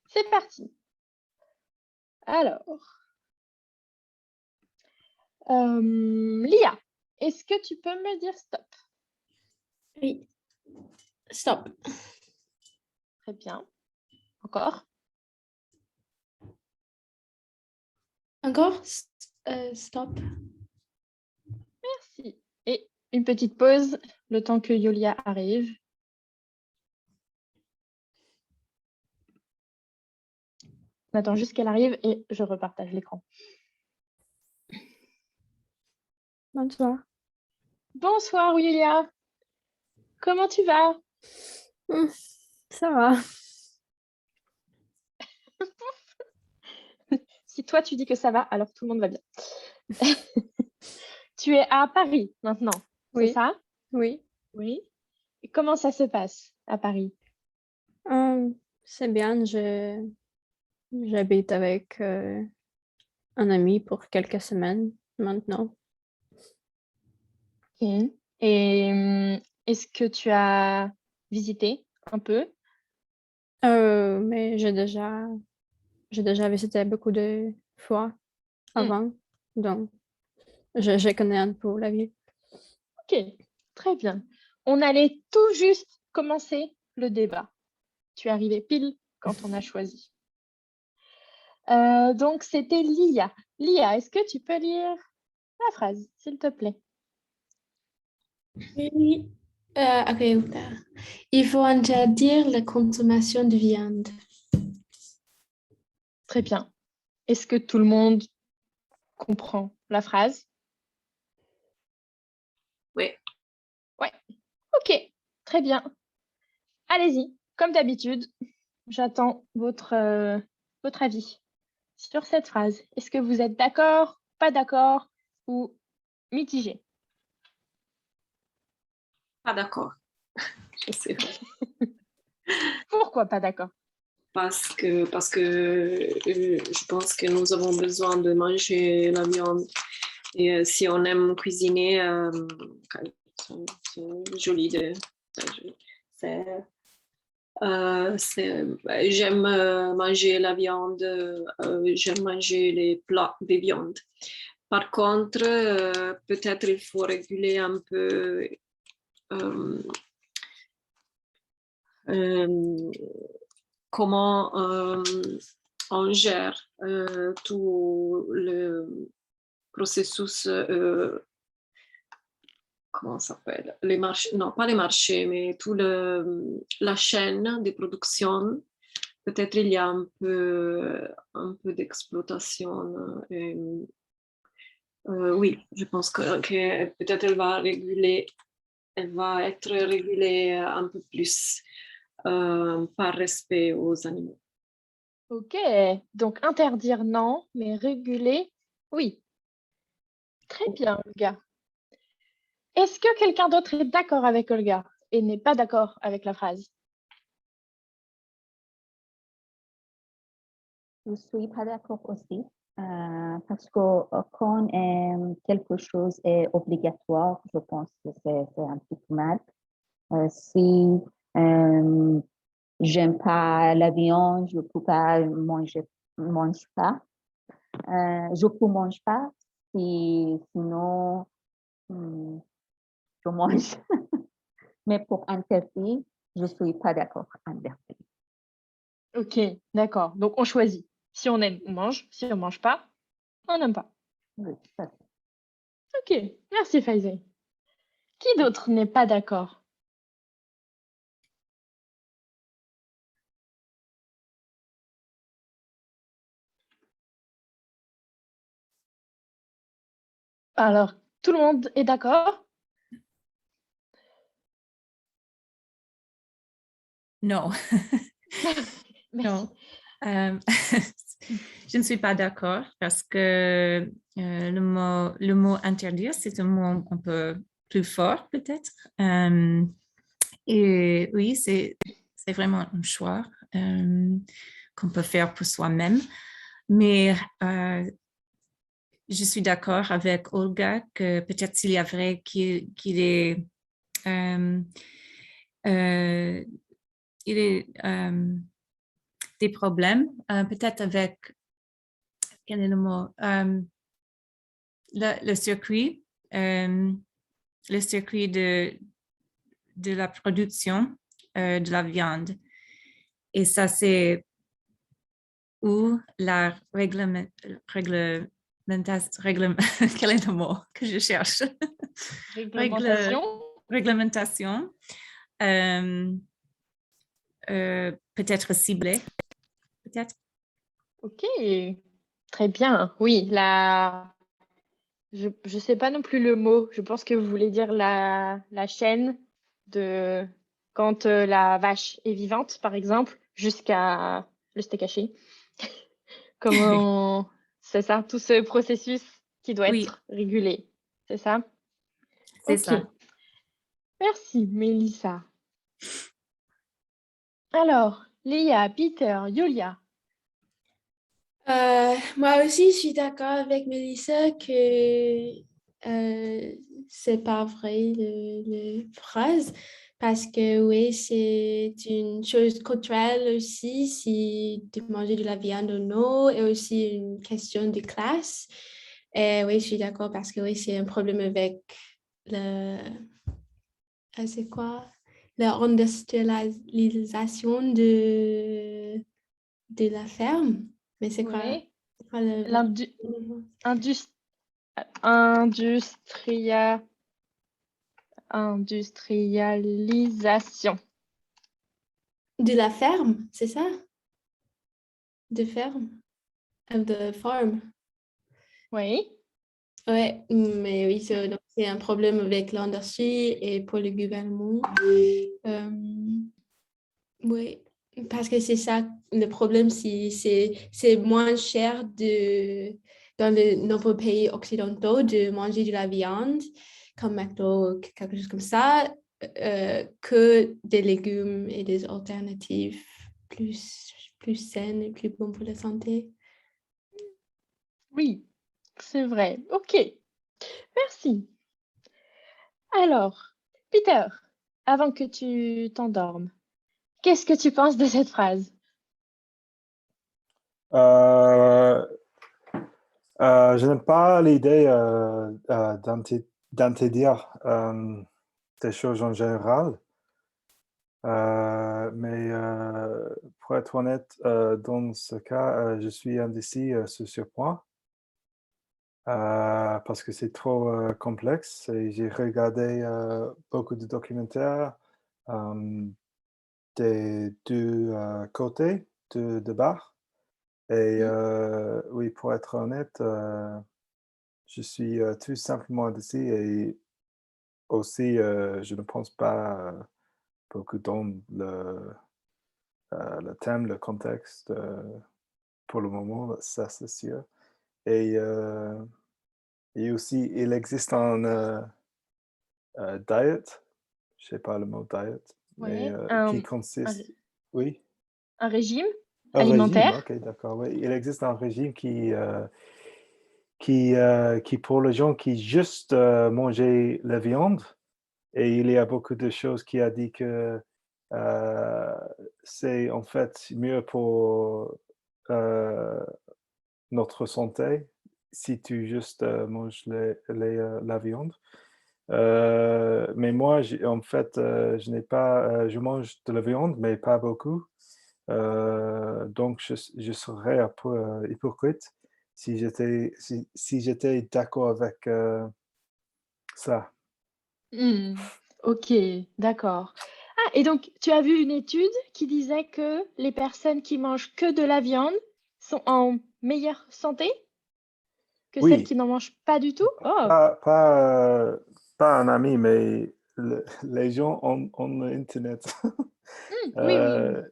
C'est parti. Alors, Lia, est-ce que tu peux me dire stop? Oui. Stop. Très bien. Encore? Encore? Stop. Merci. Et une petite pause, le temps que Yulia arrive. On attend juste qu'elle arrive et je repartage l'écran. Bonsoir. Bonsoir Yulia. Comment tu vas? Ça va. Si toi tu dis que ça va, alors tout le monde va bien. Tu es à Paris maintenant, c'est Oui. ça? Oui. Oui. Et comment ça se passe à Paris? C'est bien. J'habite avec un ami pour quelques semaines maintenant. Ok. Et est-ce que tu as visité un peu? Mais j'ai déjà visité beaucoup de fois avant, donc je connais un peu la ville. Ok, très bien. On allait tout juste commencer le débat. Tu es arrivé pile quand on a choisi. Donc, c'était Lia. Lia, est-ce que tu peux lire la phrase, s'il te plaît? Oui. Ok. Il faut interdire la consommation de viande. Très bien. Est-ce que tout le monde comprend la phrase? Oui. Ouais. Ok, très bien. Allez-y, comme d'habitude, j'attends votre avis sur cette phrase. Est-ce que vous êtes d'accord, pas d'accord ou mitigé? Pas d'accord. Je sais pas. Pourquoi pas d'accord? Parce que je pense que nous avons besoin de manger la viande. Et si on aime cuisiner, c'est joli de. J'aime manger la viande, j'aime manger les plats de viande. Par contre, peut-être il faut réguler un peu comment on gère tout le processus, comment ça s'appelle, les marchés, non pas les marchés, mais tout la chaîne de production. Peut-être il y a un peu d'exploitation. Oui, je pense que peut-être elle va être régulée un peu plus par respect aux animaux. Ok, donc interdire non, mais réguler oui. Très bien, Olga. Est-ce que quelqu'un d'autre est d'accord avec Olga et n'est pas d'accord avec la phrase? Je ne suis pas d'accord aussi parce que quand quelque chose est obligatoire, je pense que c'est un petit peu mal. Si j'aime pas la viande, je peux pas mange pas. Je peux mange pas, sinon je mange. Mais pour interdire, je suis pas d'accord interdire. Ok, d'accord. Donc on choisit. Si on aime, on mange. Si on mange pas, on n'aime pas. Oui, ça, Ok, merci Faisal. Qui d'autre n'est pas d'accord? Alors, tout le monde est d'accord? Non, Merci. non. Je ne suis pas d'accord parce que le mot interdire, c'est un mot un peu plus fort peut-être. Et oui, c'est vraiment un choix qu'on peut faire pour soi-même. Mais je suis d'accord avec Olga que peut-être s'il y a vrai qu'il est, il est des problèmes, peut-être avec, quel est le mot, le circuit de la production de la viande. Et ça, c'est où la réglementation, quel est le mot que je cherche? Réglementation. Réglementation peut-être ciblée, peut-être. Ok, très bien. Oui, je ne sais pas non plus le mot. Je pense que vous voulez dire la chaîne de quand la vache est vivante, par exemple, jusqu'à le steak haché. Comment c'est ça, tout ce processus qui doit Oui, être régulé. C'est ça? c'est Ok. ça. Merci, Mélissa. Alors, Léa, Peter, Yulia. Moi aussi, je suis d'accord avec Melissa que c'est pas vrai le phrase parce que oui, c'est une chose culturelle aussi, si de manger de la viande ou non, et aussi une question de classe. Et oui, je suis d'accord parce que oui, c'est un problème avec c'est quoi? L'industrialisation de la ferme. Mais c'est quoi? Oui. C'est quoi le Industrialisation. de la ferme, c'est ça? De ferme? Of the farm. Oui. Ouais, mais oui, donc c'est un problème avec l'industrie et pour le gouvernement. Oui, parce que c'est ça le problème, c'est moins cher dans les nombreux pays occidentaux de manger de la viande comme McDo ou quelque chose comme ça que des légumes et des alternatives plus saines et plus bonnes pour la santé. Oui, c'est vrai. Ok. Merci. Alors, Peter, avant que tu t'endormes, qu'est-ce que tu penses de cette phrase? Je n'aime pas l'idée d'interdire des choses en général, mais pour être honnête, dans ce cas, je suis indécis sur ce point parce que c'est trop complexe et j'ai regardé beaucoup de documentaires des deux côtés de barre. Et oui, pour être honnête, je suis tout simplement indécis et aussi, je ne pense pas beaucoup dans le thème, le contexte pour le moment, ça c'est sûr. Et, et aussi, il existe un diet, je ne sais pas le mot diet, mais Oui, qui consiste, oui, un régime un régime, alimentaire. ok, d'accord, oui. Il existe un régime qui pour les gens qui juste mangeaient la viande, et il y a beaucoup de choses qui a dit que c'est en fait mieux pour notre santé si tu juste manges la viande. Mais moi, en fait, je n'ai pas, je mange de la viande, mais pas beaucoup. Donc, je serais un peu hypocrite si j'étais d'accord avec ça. Ok, d'accord. Ah, et donc, tu as vu une étude qui disait que les personnes qui mangent que de la viande sont en meilleure santé que celles Oui, qui n'en mangent pas du tout? Oh, pas un ami, mais les gens on Internet. oui, oui, oui. Euh,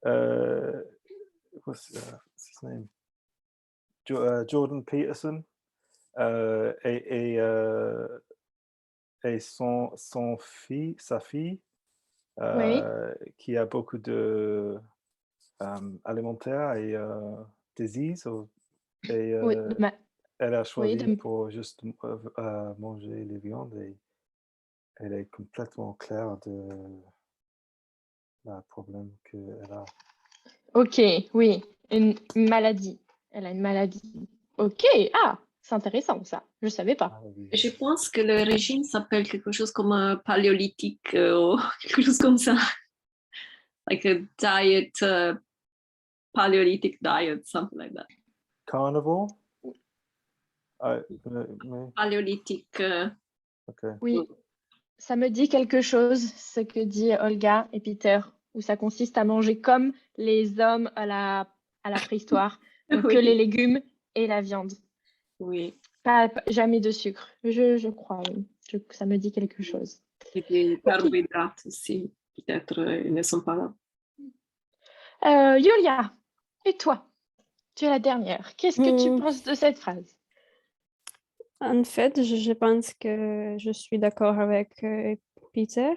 euh, what's his name? Jordan Peterson et sa fille Oui, qui a beaucoup de alimentaire et disease et oui, elle a oui, choisi pour juste manger les viandes et elle est complètement claire de le problème qu'elle a. Ok, oui, une maladie. Elle a une maladie. Ok, ah, c'est intéressant ça. Je ne savais pas. Ah oui. Je pense que le régime s'appelle quelque chose comme un paléolithique ou quelque chose comme ça. Like a diet, Paleolithic diet, something like that. Carnivore? Mais, Paléolithique. ok. Oui, ça me dit quelque chose, ce que dit Olga et Peter, où ça consiste à manger comme les hommes à la préhistoire, donc Oui. que les légumes et la viande. Oui. Jamais de sucre, je crois, oui. Ça me dit quelque chose. Et des carbohydrates aussi, peut-être, ils ne sont pas là. Yulia, et toi? Tu es la dernière. Qu'est-ce que tu penses de cette phrase? En fait, je pense que je suis d'accord avec Peter.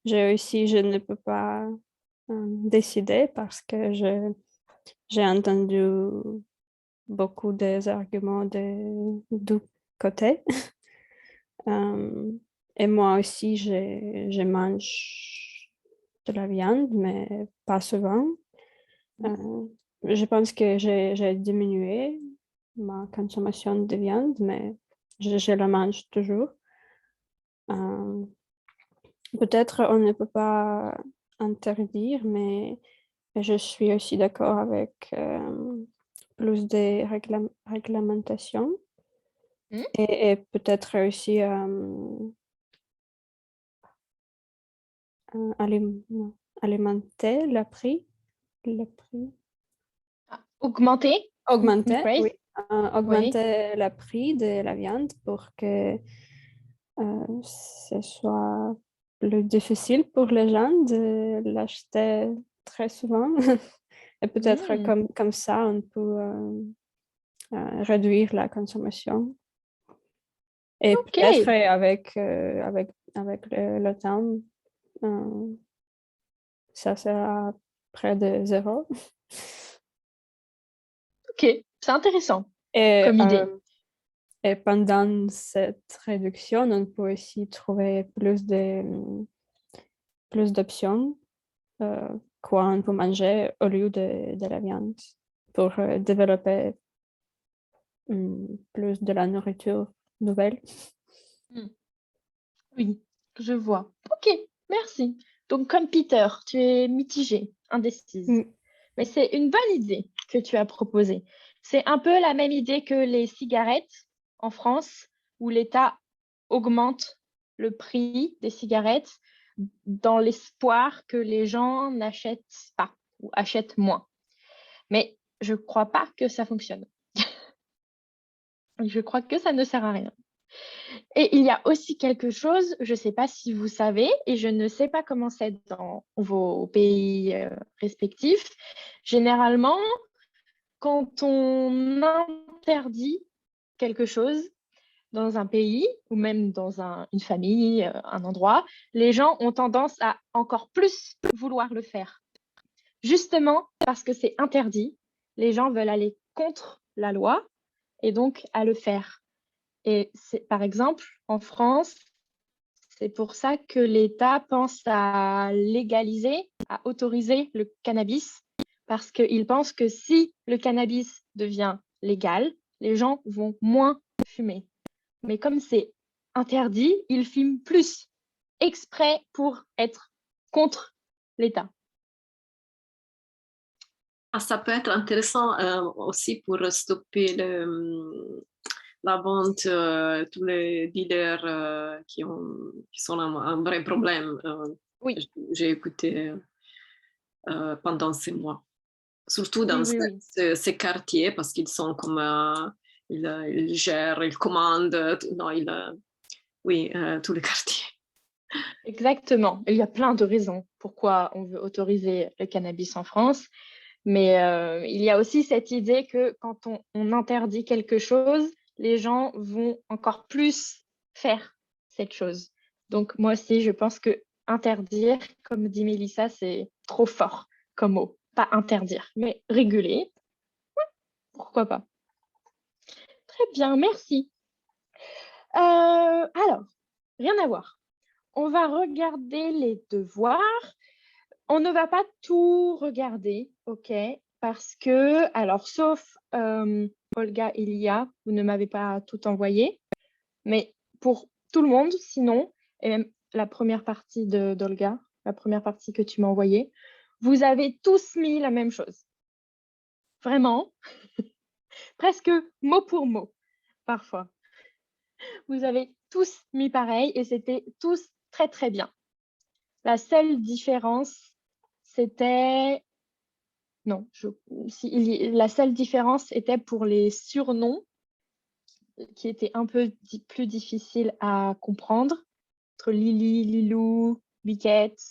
Je ne peux pas décider parce que j'ai entendu beaucoup des arguments du côté. Et moi aussi, je mange de la viande, mais pas souvent. Je pense que j'ai diminué ma consommation de viande, mais je la mange toujours. Peut-être on ne peut pas interdire, mais je suis aussi d'accord avec plus de réglementations et peut-être aussi alimenter le prix. Augmenter? Augmenter, Raise? oui. Augmenter le prix de la viande pour que ce soit plus difficile pour les gens de l'acheter très souvent. Et peut-être comme ça, on peut réduire la consommation. Et Ok. peut-être avec le temps, ça sera près de zéro. Ok, c'est intéressant Et, comme idée. et pendant cette réduction, on peut aussi trouver plus d'options quoi on peut manger au lieu de la viande pour développer plus de la nourriture nouvelle. Oui, je vois. Ok, merci. Donc, comme Peter, tu es mitigée, indécise. Mais c'est une bonne idée que tu as proposée. C'est un peu la même idée que les cigarettes en France, où l'État augmente le prix des cigarettes dans l'espoir que les gens n'achètent pas ou achètent moins. Mais je ne crois pas que ça fonctionne. Je crois que ça ne sert à rien. Et il y a aussi quelque chose, je ne sais pas si vous savez, et je ne sais pas comment c'est dans vos pays respectifs. Généralement, quand on interdit quelque chose dans un pays ou même dans une famille, un endroit, les gens ont tendance à encore plus vouloir le faire. Justement parce que c'est interdit, les gens veulent aller contre la loi et donc à le faire. Et par exemple, en France, c'est pour ça que l'État pense à légaliser, à autoriser le cannabis, parce qu'il pense que si le cannabis devient légal, les gens vont moins fumer. Mais comme c'est interdit, ils fument plus, exprès pour être contre l'État. Ah, ça peut être intéressant aussi pour stopper la vente, tous les dealers qui sont un vrai problème. Oui. J'ai écouté pendant ces mois, surtout dans ces quartiers, parce qu'ils sont comme ils gèrent, ils commandent, tous les quartiers. Exactement. Il y a plein de raisons pourquoi on veut autoriser le cannabis en France. Mais il y a aussi cette idée que quand on interdit quelque chose, les gens vont encore plus faire cette chose. Donc moi aussi, je pense que interdire, comme dit Mélissa, c'est trop fort comme mot. Pas interdire, mais réguler. Ouais, pourquoi pas. Très bien, merci. Alors, rien à voir. On va regarder les devoirs. on ne va pas tout regarder, ok? Parce que, alors, sauf Olga et Lia, vous ne m'avez pas tout envoyé, mais pour tout le monde, sinon, et même la première partie d'Olga, la première partie que tu m'as envoyée, vous avez tous mis la même chose. Vraiment, presque mot pour mot, parfois. Vous avez tous mis pareil et c'était tous très, très bien. La seule différence, c'était... Non, la seule différence était pour les surnoms qui étaient un peu plus difficiles à comprendre, entre Lily, Lilou, Biquette.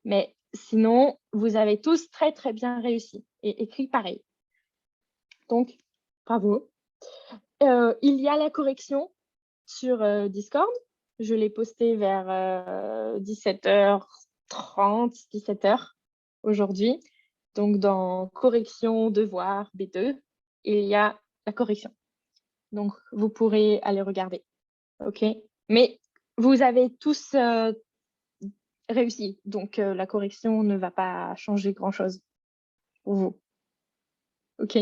Mais sinon, vous avez tous très, très bien réussi et écrit pareil. Donc, bravo. Il y a la correction sur Discord. Je l'ai posté vers 17h30, 17h aujourd'hui. Donc, dans correction, devoir, B2, il y a la correction. Donc, vous pourrez aller regarder. OK? Mais vous avez tous réussi. Donc, la correction ne va pas changer grand-chose pour vous. OK?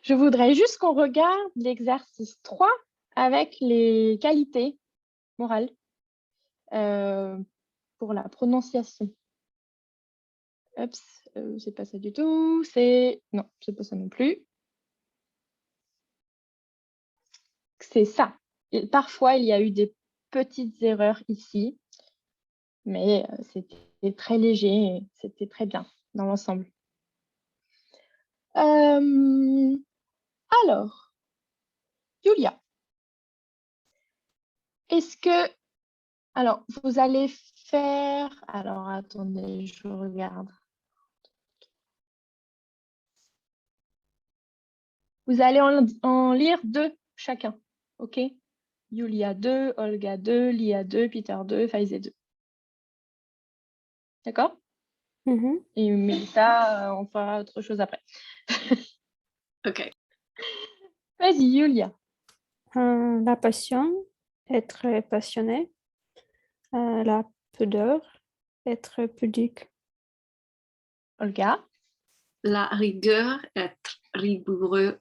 Je voudrais juste qu'on regarde l'exercice 3 avec les qualités morales pour la prononciation. Oups, c'est pas ça du tout. Non, c'est pas ça non plus. C'est ça. Et parfois, il y a eu des petites erreurs ici, mais c'était très léger et c'était très bien dans l'ensemble. Alors, Julia, est-ce que... Alors, vous allez faire... Alors, attendez, je regarde. Vous allez en lire 2 chacun, OK? Julia 2, Olga 2, Lia 2, Peter 2, Faize 2. D'accord? Mhm. Et Mélissa, on fera autre chose après. OK. Vas-y, Julia. La passion, être passionné. La pudeur, être pudique. Olga. La rigueur, être rigoureuse.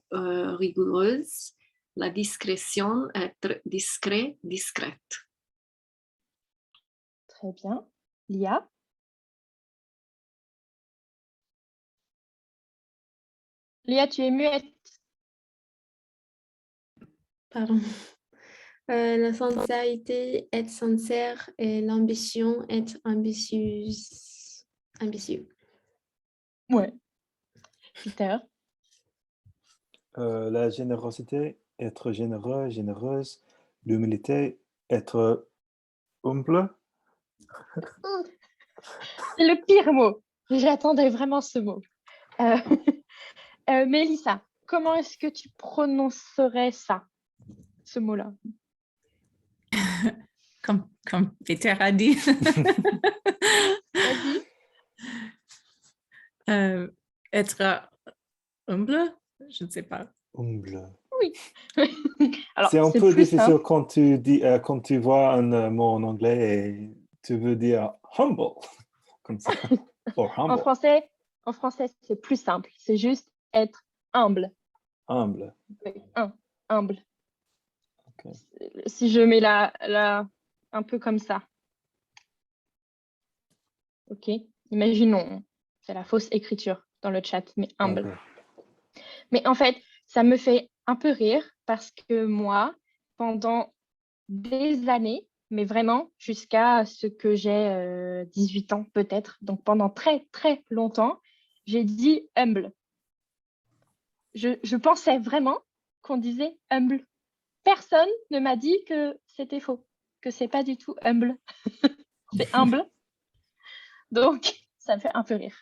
La discrétion, être discret, discrète. Très bien. Lia. Lia, tu es muette. Pardon. La sincérité, être sincère, et l'ambition, être ambitieuse. Ambitieux. Ouais. Peter. La générosité, être généreux, généreuse. L'humilité, être humble. C'est le pire mot. J'attendais vraiment ce mot. Mélissa, comment est-ce que tu prononcerais ça, ce mot-là? Comme Peter a dit. Vas-y. Être humble, je ne sais pas. Humble. Oui. Alors, C'est un peu plus difficile simple. quand tu vois un mot en anglais et tu veux dire humble, comme ça. Or humble. En français, c'est plus simple. C'est juste être humble. Humble. Oui, humble. Okay. Si je mets un peu comme ça. OK. Imaginons, c'est la fausse écriture dans le chat, mais humble. Okay. Mais en fait, ça me fait un peu rire parce que moi, pendant des années, mais vraiment jusqu'à ce que j'ai 18 ans peut-être, donc pendant très, très longtemps, j'ai dit humble. Je pensais vraiment qu'on disait humble. Personne ne m'a dit que c'était faux, que c'est pas du tout humble. C'est humble. Donc, ça me fait un peu rire.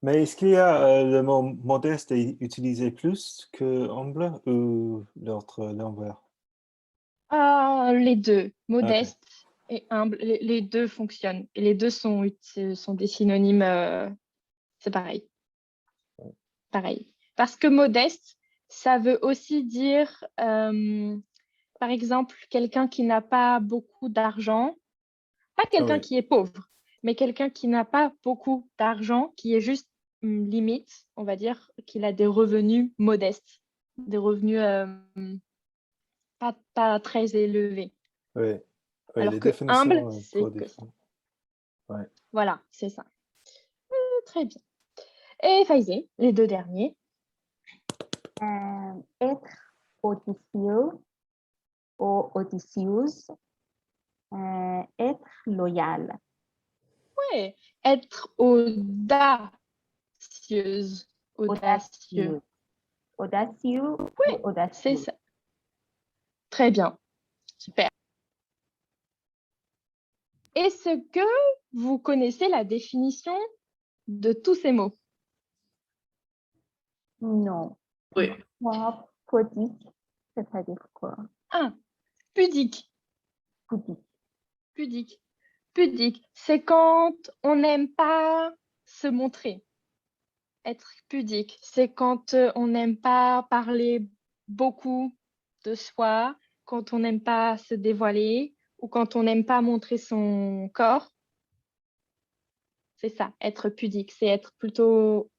Mais est-ce qu'il y a le mot modeste est utilisé plus que humble ou l'envers? Les deux, modeste et humble, les deux fonctionnent. Et les deux sont des synonymes, c'est pareil. Pareil. Parce que modeste, ça veut aussi dire, par exemple, quelqu'un qui n'a pas beaucoup d'argent, pas quelqu'un qui est pauvre, mais quelqu'un qui n'a pas beaucoup d'argent, qui est juste limite, on va dire, qu'il a des revenus modestes, des revenus pas très élevés. Oui, oui, Alors les que humble, définitions c'est trop que différentes. Ouais. voilà, c'est ça. Très bien. Et Faisy, les deux derniers. Être audacieux ou audacieuse, être loyal. Ouais, être audacieuse, audacieux. Audacieux ou C'est audacieux. ça. Très bien. Super. Est-ce que vous connaissez la définition de tous ces mots? Non. Oui. Moi, pudique, c'est-à-dire quoi? Ah, pudique. Pudique. Pudique. Pudique, c'est quand on n'aime pas se montrer. Être pudique, c'est quand on n'aime pas parler beaucoup de soi, quand on n'aime pas se dévoiler ou quand on n'aime pas montrer son corps. C'est ça, être pudique, c'est être plutôt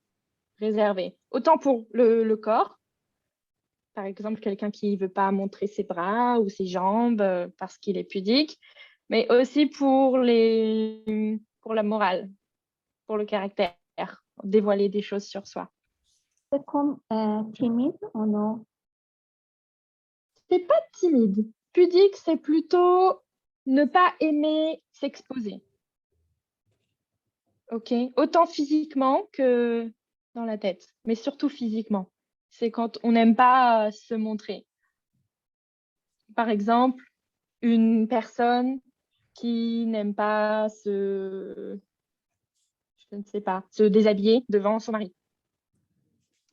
réservé. Autant pour le corps, par exemple, quelqu'un qui ne veut pas montrer ses bras ou ses jambes parce qu'il est pudique, mais aussi pour la morale, pour le caractère, dévoiler des choses sur soi. C'est comme timide ou non? C'est pas timide. Pudique, c'est plutôt ne pas aimer s'exposer. Ok? Autant physiquement que dans la tête, mais surtout physiquement. C'est quand on n'aime pas se montrer. Par exemple, une personne qui n'aime pas je ne sais pas, se déshabiller devant son mari.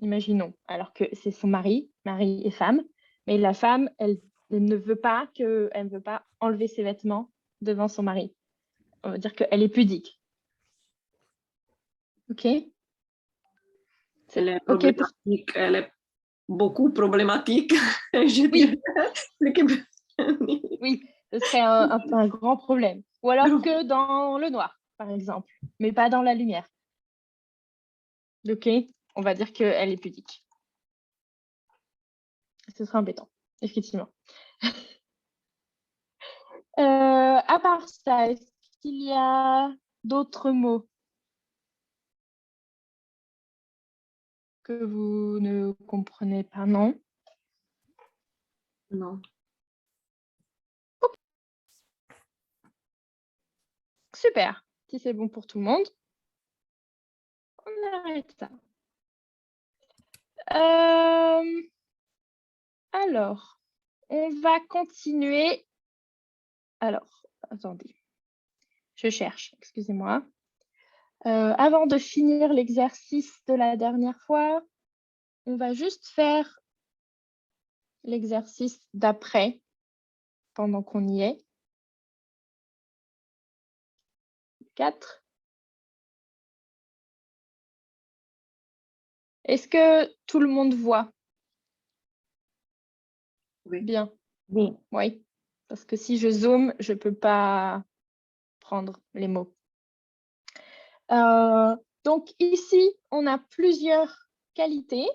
Imaginons, alors que c'est son mari et femme, mais la femme, elle ne veut pas enlever ses vêtements devant son mari. On va dire qu'elle est pudique. OK? Elle est OK pour... problématique, elle est beaucoup problématique, je Oui, dirais. oui, ce serait un grand problème. Ou alors que dans le noir, par exemple, mais pas dans la lumière. OK? On va dire qu'elle est pudique. Ce serait embêtant, effectivement. À part ça, est-ce qu'il y a d'autres mots que vous ne comprenez pas? Non? Non. Super. Si c'est bon pour tout le monde, on arrête ça. Alors, on va continuer. Alors, attendez. Je cherche, excusez-moi. Avant de finir l'exercice de la dernière fois, on va juste faire l'exercice d'après pendant qu'on y est. 4. Est-ce que tout le monde voit? Oui. Bien. Oui. Oui. Parce que si je zoome, je ne peux pas prendre les mots. Donc ici, on a plusieurs qualités.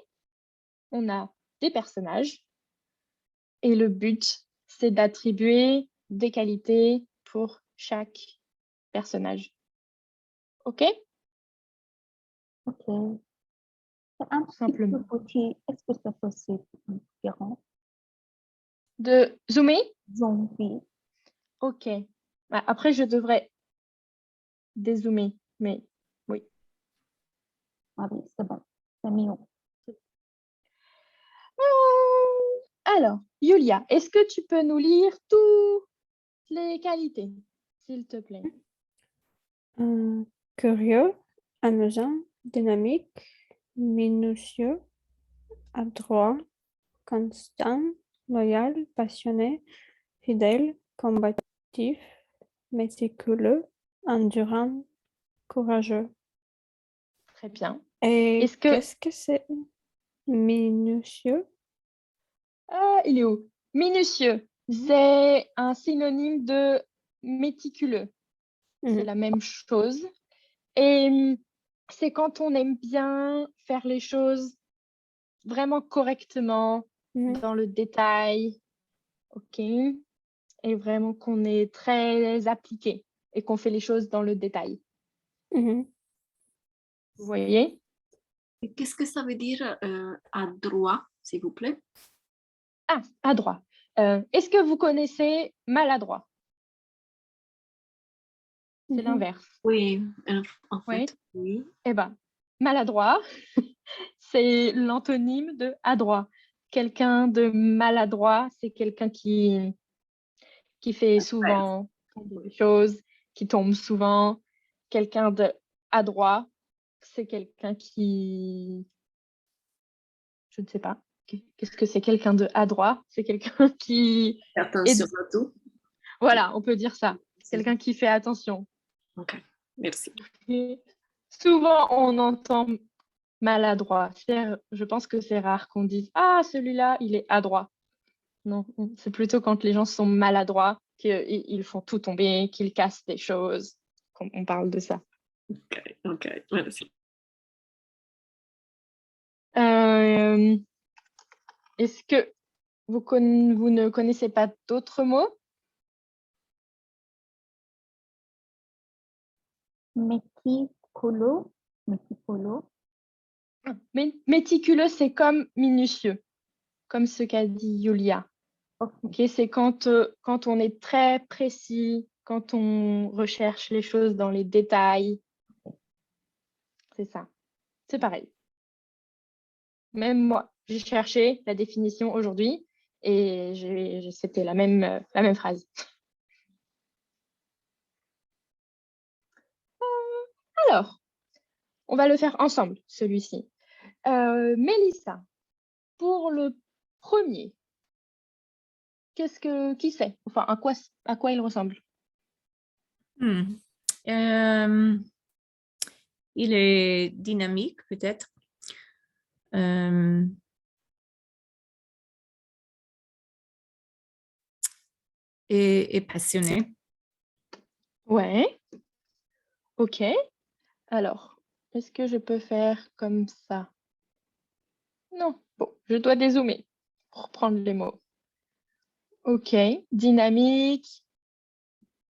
On a des personnages. Et le but, c'est d'attribuer des qualités pour chaque personnage. OK? OK. C'est un petit Simplement. peu petit. Est-ce que c'est possible différent? De zoomer? Zombie. OK. Après, je devrais dézoomer, mais oui. Ah oui, c'est bon. C'est mieux. Alors, Yulia, est-ce que tu peux nous lire toutes les qualités, s'il te plaît? Curieux, amusant, dynamique, minutieux, adroit, constant, loyal, passionné, fidèle, combatif, méticuleux, endurant, courageux. Très bien. Et Est-ce que... qu'est-ce que c'est minutieux? il est où? Minutieux. C'est un synonyme de méticuleux. c'est Mhm. la même chose. Et c'est quand on aime bien faire les choses vraiment correctement, Mhm. dans le détail, ok? Et vraiment qu'on est très appliqué et qu'on fait les choses dans le détail. Mhm. Vous voyez? Et qu'est-ce que ça veut dire à droit, s'il vous plaît? Ah, adroit. Est-ce que vous connaissez maladroit? C'est Mhm. l'inverse. Oui, en Oui. fait, oui. Eh ben, maladroit, c'est l'antonyme de adroit. Quelqu'un de maladroit, c'est quelqu'un qui fait souvent tomber les choses, qui tombe souvent. Quelqu'un de adroit, c'est quelqu'un qui... Je ne sais pas. Qu'est-ce que c'est quelqu'un de adroit? C'est quelqu'un qui Attention est... à tout. Voilà, on peut dire ça. Quelqu'un qui fait attention. Ok, merci. Et souvent, on entend maladroit. Je pense que c'est rare qu'on dise « Ah, celui-là, il est adroit ». Non, c'est plutôt quand les gens sont maladroits qu'ils font tout tomber, qu'ils cassent des choses, qu'on parle de ça. Ok, merci. Euh, Est-ce que vous ne connaissez pas d'autres mots? Méticuleux. Méticuleux, c'est comme minutieux, comme ce qu'a dit Yulia. Ok. Ok, c'est quand on est très précis, quand on recherche les choses dans les détails. C'est ça. C'est pareil. Même moi, j'ai cherché la définition aujourd'hui et c'était la même phrase. Alors, on va le faire ensemble, celui-ci. Mélissa, pour le premier, qui c'est? Enfin, à quoi il ressemble? Hmm. Euh, il est dynamique, peut-être. Et passionné. Ouais, ok. Alors, est-ce que je peux faire comme ça? Non, bon, je dois dézoomer pour reprendre les mots. Ok, dynamique,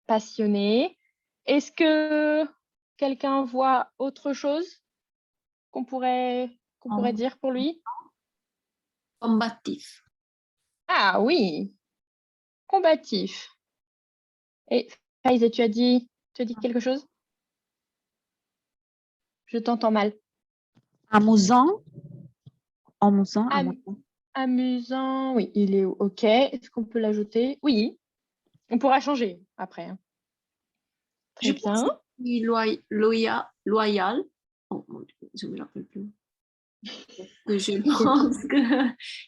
passionné. Est-ce que quelqu'un voit autre chose qu'on pourrait dire pour lui? Combatif. Ah oui, combatif. Et Faize, tu as dit quelque chose? Je t'entends mal. Amusant. Amusant. Am- Amusant, oui, il est OK. Est-ce qu'on peut l'ajouter? Oui, on pourra changer après, hein. Je Très pense bien. qu'il est loyal. Oh mon Dieu, je ne me rappelle plus. Que je pense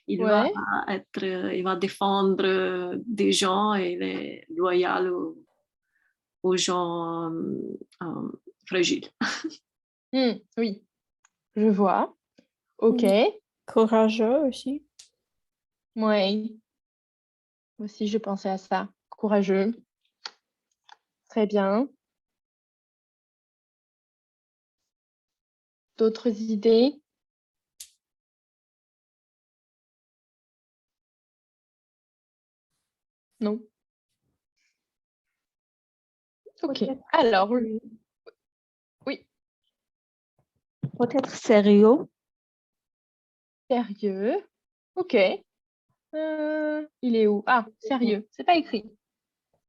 qu'il va Ouais. il va défendre des gens et il est loyal aux gens fragiles. Oui, je vois. OK. Courageux aussi. Ouais. Moi aussi, je pensais à ça. Courageux. Très bien. D'autres idées? Non. OK. Alors, oui, Peut-être sérieux. sérieux. OK. Il est où? Ah, sérieux. C'est pas écrit.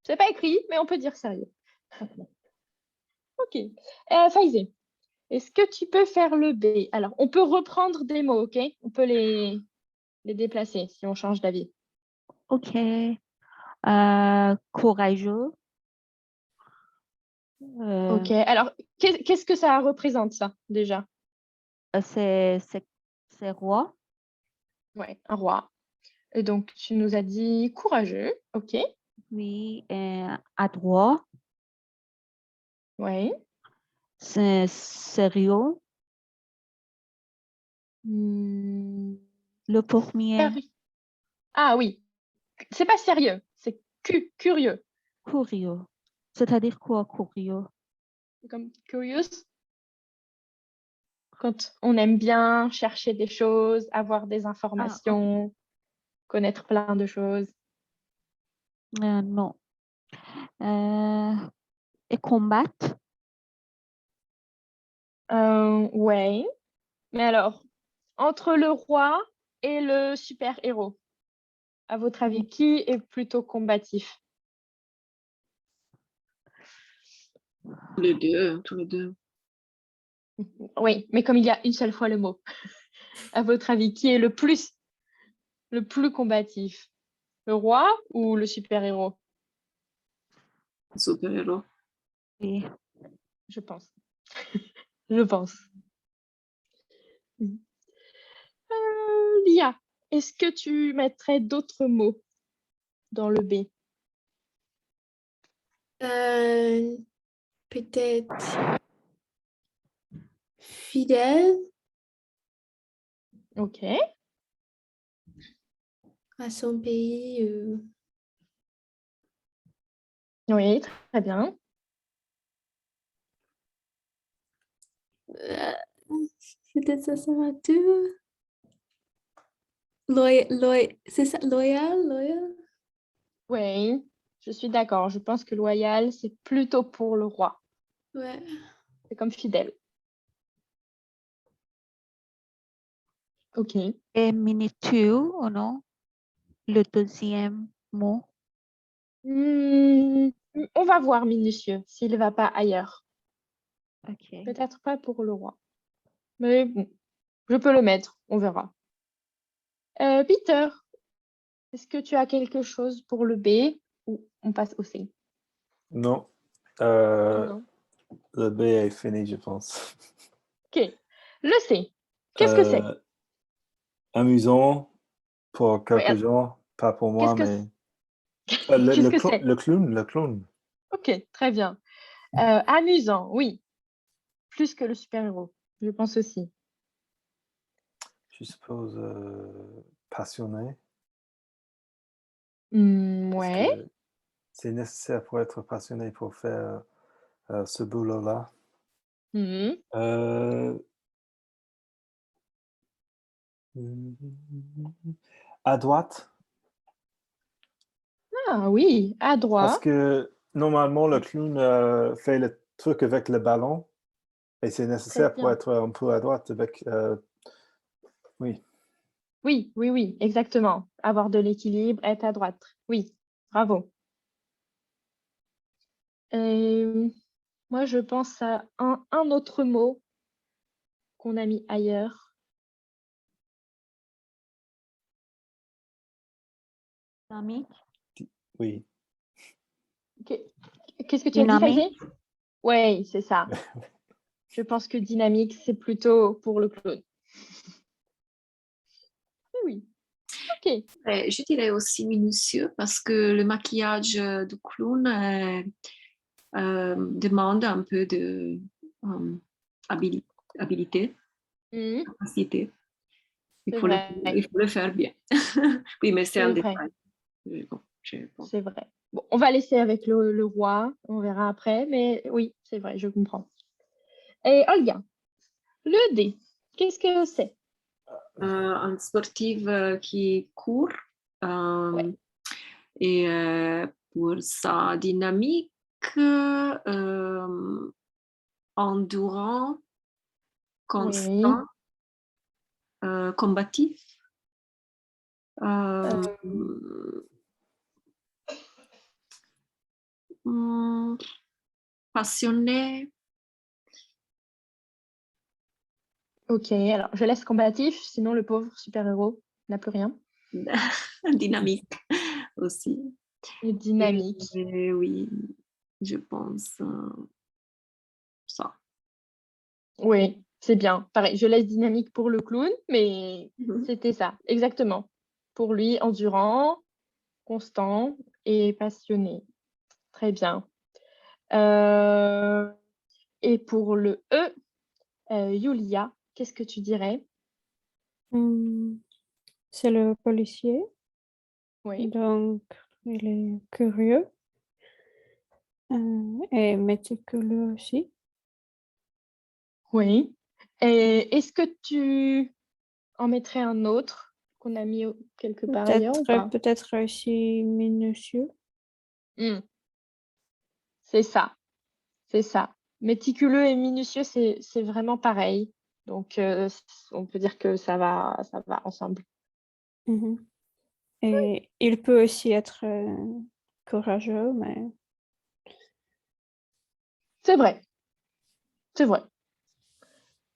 C'est pas écrit, mais on peut dire sérieux. OK. Faize, est-ce que tu peux faire le B? Alors, on peut reprendre des mots, OK? On peut les déplacer si on change d'avis. Ok. Courageux. OK. Alors, qu'est-ce que ça représente, ça, déjà? C'est roi. Ouais, un roi. Et donc, tu nous as dit courageux. OK. Oui. Adroit. Ouais. C'est sérieux. Hmm, Le premier. sérieux. Ah oui, c'est pas sérieux, c'est curieux. Curieux. C'est-à-dire quoi, curieux? Comme curious, quand on aime bien chercher des choses, avoir des Ah, ok. informations, connaître plein de choses. Non. Et combattre? Ouais. Mais alors, entre le roi et le super-héros, à votre avis, qui est plutôt combatif? Tous les deux. Oui, mais comme il y a une seule fois le mot, à votre avis, qui est le plus combatif? Le roi ou le super-héros? Super-héros. Oui. Je pense. Je pense. Lia, est-ce que tu mettrais d'autres mots dans le B? Peut-être fidèle Ok. à son pays. Oui, très bien. Peut-être ça sera tout. C'est ça, loyal? Oui, je suis d'accord. Je pense que loyal, c'est plutôt pour le roi. Ouais. C'est comme fidèle. Ok. Et minutieux ou non? Le deuxième mot. On va voir minutieux s'il ne va pas ailleurs. Ok. Peut-être pas pour le roi. Mais bon, je peux le mettre. On verra. Peter, est-ce que tu as quelque chose pour le B ou on passe au C? Non. Non. Le B est fini, je pense. Ok. Le C, qu'est-ce que c'est? Amusant pour Oui, quelques gens, pas pour moi, qu'est-ce que mais qu'est-ce que c'est? le clown. Ok, très bien. Amusant, oui. Plus que le super-héros, je pense aussi. Je suppose passionné, parce Ouais. que c'est nécessaire pour être passionné pour faire ce boulot-là. Mhm. Euh, à droite, Ah oui, à parce droite. que normalement, le clown fait le truc avec le ballon, et c'est Très nécessaire pour bien. être un peu à droite avec... oui, Oui, oui, oui, exactement. Avoir de l'équilibre, être à droite. Oui, bravo. Moi, je pense à un autre mot qu'on a mis ailleurs. Dynamique. oui. Qu'est-ce que tu as dit, Dynamique. Faisy? Oui, c'est ça. Je pense que dynamique, c'est plutôt pour le clown. Oui, ok. Je dirais aussi minutieux parce que le maquillage du clown demande un peu de euh, habilité, Mhm, capacité. c'est vrai, Il faut le faire bien. Oui, mais c'est un c'est vrai, détail. Je pense. c'est vrai. Bon, on va laisser avec le roi, on verra après, mais oui, c'est vrai, je comprends. Et Olga, le D, qu'est-ce que c'est? Un sportif qui court Ouais. et pour sa dynamique endurant, Oui. constant, combatif. Euh, Euh, hmm, passionné. ok, alors je laisse combatif, sinon le pauvre super-héros n'a plus rien. Dynamique aussi. Et dynamique. Et oui, je pense ça. Oui, c'est bien. Pareil, je laisse dynamique pour le clown, mais c'était ça, exactement. Pour lui, endurant, constant et passionné. Très bien. Euh, Et pour le E, Yulia, qu'est-ce que tu dirais? C'est le policier, Oui. donc il est curieux. Et méticuleux aussi. Oui. Et est-ce que tu en mettrais un autre qu'on a mis quelque part ailleurs ou pas? Peut-être aussi minutieux. Hmm, c'est ça, c'est ça. Méticuleux et minutieux, c'est vraiment pareil. Donc, on peut dire que ça va ensemble. Mhm. Et il peut aussi être courageux, mais C'est vrai, c'est vrai,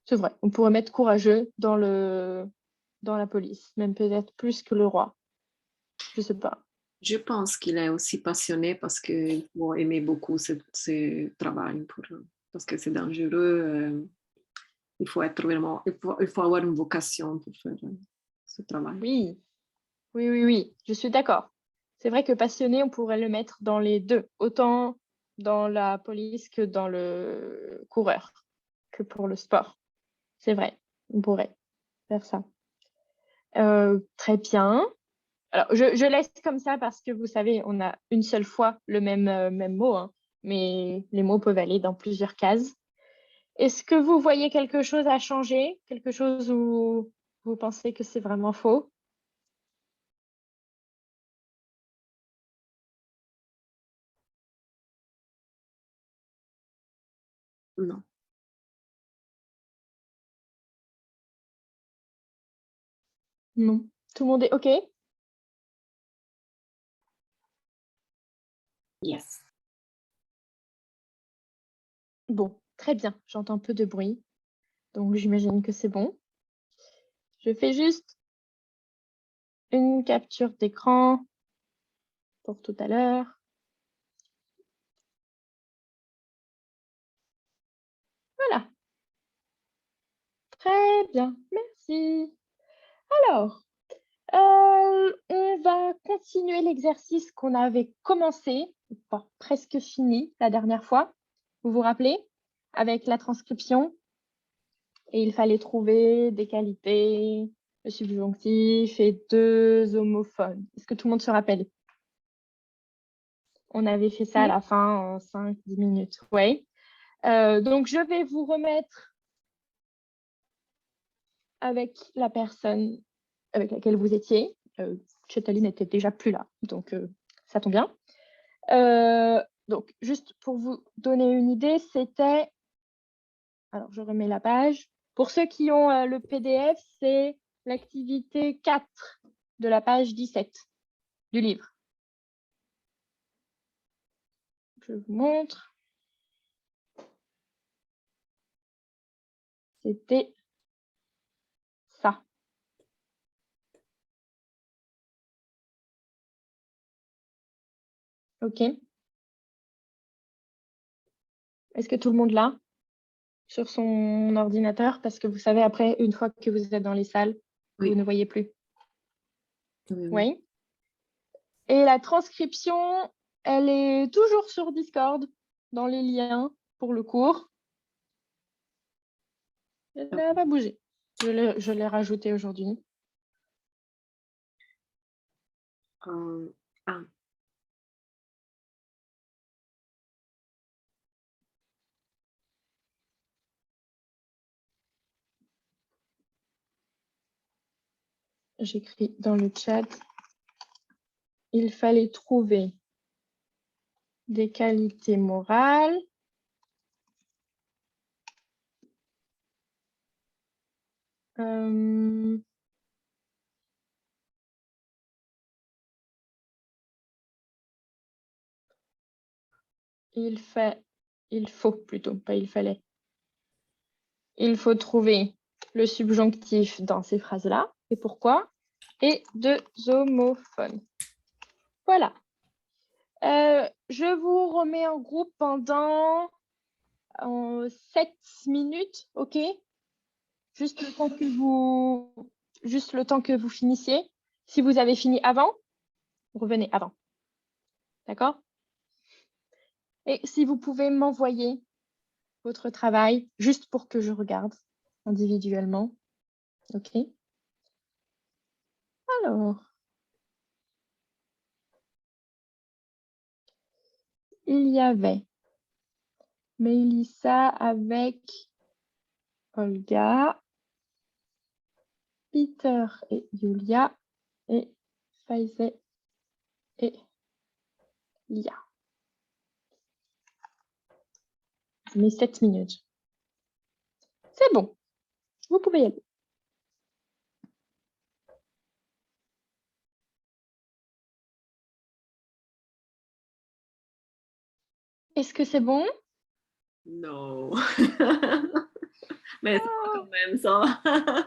c'est vrai. On pourrait mettre courageux dans la police, même peut-être plus que le roi. Je sais pas. Je pense qu'il est aussi passionné parce qu'il faut aimer beaucoup ce travail parce que c'est dangereux. Il faut être vraiment, il faut avoir une vocation pour faire ce travail. Oui, oui, oui, oui, je suis d'accord. C'est vrai que passionné, on pourrait le mettre dans les deux, autant dans la police que dans le coureur, que pour le sport. C'est vrai, on pourrait faire ça. Très bien. Alors, je laisse comme ça parce que vous savez, on a une seule fois le même mot, hein, mais les mots peuvent aller dans plusieurs cases. Est-ce que vous voyez quelque chose à changer? Quelque chose où vous pensez que c'est vraiment faux? Non. Non. Tout le monde est OK? Yes. Bon, très bien. J'entends peu de bruit, donc j'imagine que c'est bon. Je fais juste une capture d'écran pour tout à l'heure. Voilà. Très bien. Merci. Alors, on va continuer l'exercice qu'on avait commencé, enfin, presque fini la dernière fois. Vous vous rappelez? Avec la transcription. Et il fallait trouver des qualités, le subjonctif et deux homophones. Est-ce que tout le monde se rappelle? On avait fait ça à oui. la fin en 5-10 minutes. Oui. Donc, je vais vous remettre avec la personne avec laquelle vous étiez. Chetali n'était déjà plus là, donc ça tombe bien. Donc, juste pour vous donner une idée, c'était... Alors, je remets la page. Pour ceux qui ont le PDF, c'est l'activité 4 de la page 17 du livre. Je vous montre. C'était ça. OK. Est-ce que tout le monde l'a sur son ordinateur? Parce que vous savez, après, une fois que vous êtes dans les salles, Oui. vous ne voyez plus. Oui. Oui. Et la transcription, elle est toujours sur Discord, dans les liens pour le cours. Elle n'a pas bougé. Je l'ai rajouté aujourd'hui. Ah, J'écris dans le chat. Il fallait trouver des qualités morales. Il faut plutôt, pas il fallait. Il faut trouver le subjonctif dans ces phrases-là. Et pourquoi? Et deux homophones. Voilà. Je vous remets en groupe pendant 7 minutes, OK? Juste le temps que vous finissiez. Si vous avez fini avant, revenez avant. D'accord? Et si vous pouvez m'envoyer votre travail, juste pour que je regarde individuellement. OK? Alors, il y avait Mélissa avec Olga, Peter et Julia et Faize et Lia. Mais 7 minutes. C'est bon. Vous pouvez y aller. Est-ce que c'est bon? Non. Mais ça va quand même, ça va.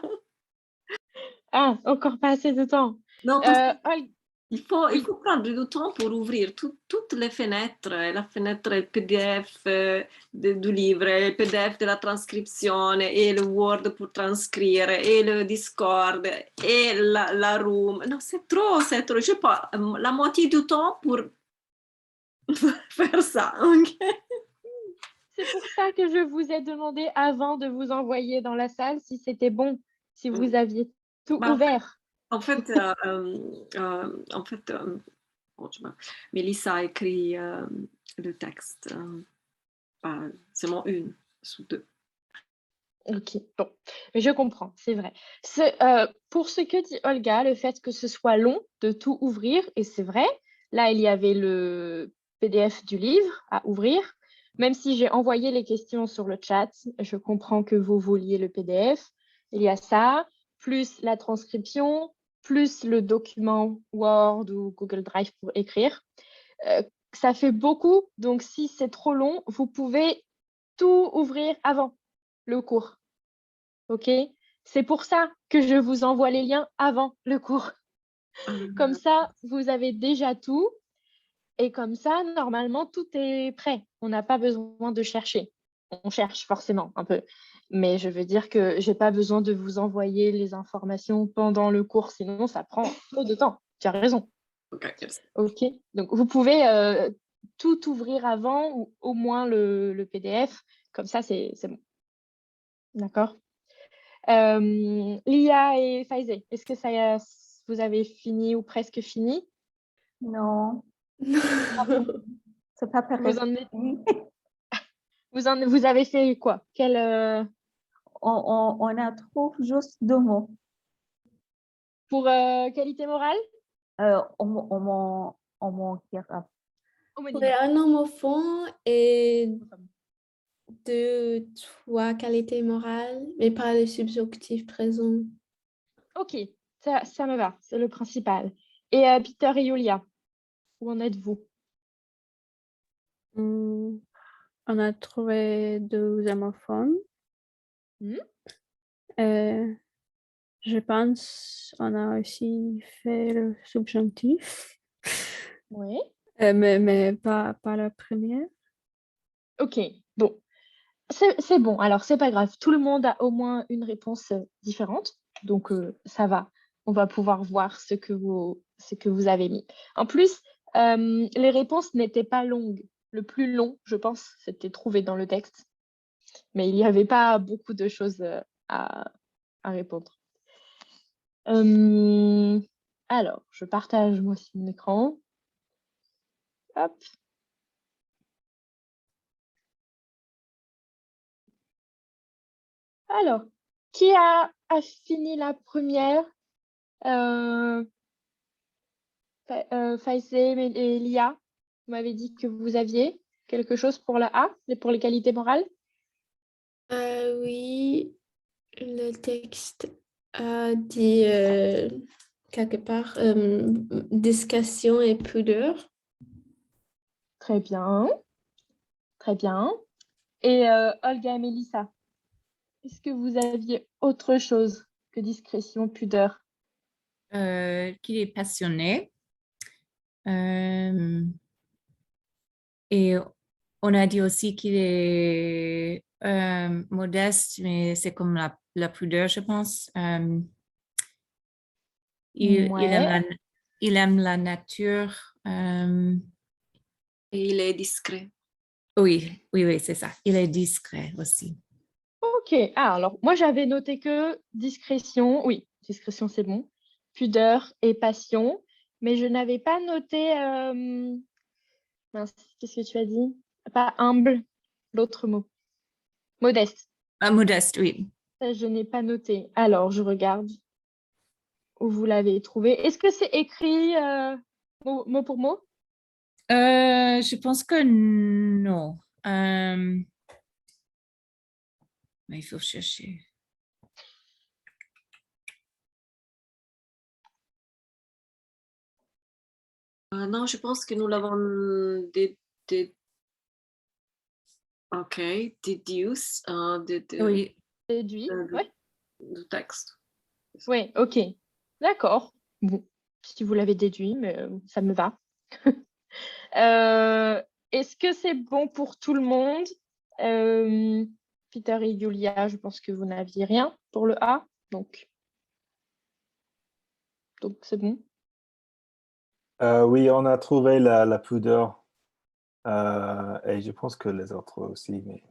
Ah, encore pas assez de temps. Non, parce Olga, il faut prendre du temps pour ouvrir toutes les fenêtres, la fenêtre PDF du livre, le PDF de la transcription et le Word pour transcrire et le Discord et la room. Non, c'est trop. Je sais pas, la moitié du temps pour faire ça. Okay? c'est pour ça que je vous ai demandé avant de vous envoyer dans la salle si c'était bon, si vous aviez tout Bah, ouvert. En fait, Mélissa a écrit le texte, pas seulement une sous deux. Ok, bon, mais je comprends, c'est vrai. Pour ce que dit Olga, le fait que ce soit long de tout ouvrir, et c'est vrai, là, il y avait le PDF du livre à ouvrir. Même si j'ai envoyé les questions sur le chat, je comprends que vous vouliez le PDF. Il y a ça, plus la transcription, plus le document Word ou Google Drive pour écrire. Ça fait beaucoup, donc si c'est trop long, vous pouvez tout ouvrir avant le cours. OK? C'est pour ça que je vous envoie les liens avant le cours. Comme ça, vous avez déjà tout. Et comme ça, normalement, tout est prêt. On n'a pas besoin de chercher. On cherche forcément un peu. Mais je veux dire que je n'ai pas besoin de vous envoyer les informations pendant le cours. Sinon, ça prend trop de temps. Tu as raison. Ok, merci. OK? Donc, vous pouvez tout ouvrir avant ou au moins le PDF. Comme ça, c'est bon. D'accord? Lia et Faize, est-ce que vous avez fini ou presque fini? Non, c'est pas Vous, pareil. vous avez fait quoi? On a trop juste 2 mots. Pour qualité morale? Homonyme. Ouais, un homophone et 2, 3 qualités morales, mais pas le subjonctif présent. Ok, ça me va, c'est le principal. Et Peter et Julia, où en êtes-vous? On a trouvé 2 homophones. Je pense on a aussi fait le subjonctif, Oui. mais pas la première. Ok, bon. C'est bon, alors c'est pas grave. Tout le monde a au moins une réponse différente. Donc ça va. On va pouvoir voir ce que vous avez mis. En plus, les réponses n'étaient pas longues. Le plus long, je pense, c'était trouvé dans le texte. Mais il n'y avait pas beaucoup de choses à répondre. Alors, je partage moi aussi mon écran. Hop. Alors, qui a fini la première? Faize et Lia, vous m'avez dit que vous aviez quelque chose pour la A, et pour les qualités morales? Oui, le texte a dit quelque part discrétion et pudeur. Très bien. Très bien. Et Olga et Mélissa, est-ce que vous aviez autre chose que discrétion, pudeur? Qu'il est passionné. Et on a dit aussi qu'il est modeste, mais c'est comme la pudeur, je pense. Ouais. Il aime la nature. Et il est discret. Oui, c'est ça. Il est discret aussi. Ok. Ah, alors, moi, j'avais noté que discrétion, oui, discrétion, c'est bon. Pudeur et passion. Mais je n'avais pas noté Mince, qu'est-ce que tu as dit? Pas humble, l'autre mot. Modeste. Ah, modeste, oui. Ça, je n'ai pas noté. Alors, je regarde où vous l'avez trouvé. Est-ce que c'est écrit mot pour mot? Je pense que non. Mais il faut chercher. Non, je pense que nous l'avons OK, deduce Oui. Déduit. Oui, du texte. ouais, ok. D'accord. Bon, si vous l'avez déduit, mais ça me va. Est-ce que c'est bon pour tout le monde? Peter et Julia, je pense que vous n'aviez rien pour le A, donc c'est bon. Oui, on a trouvé la pudeur. Et je pense que les autres aussi. Mais...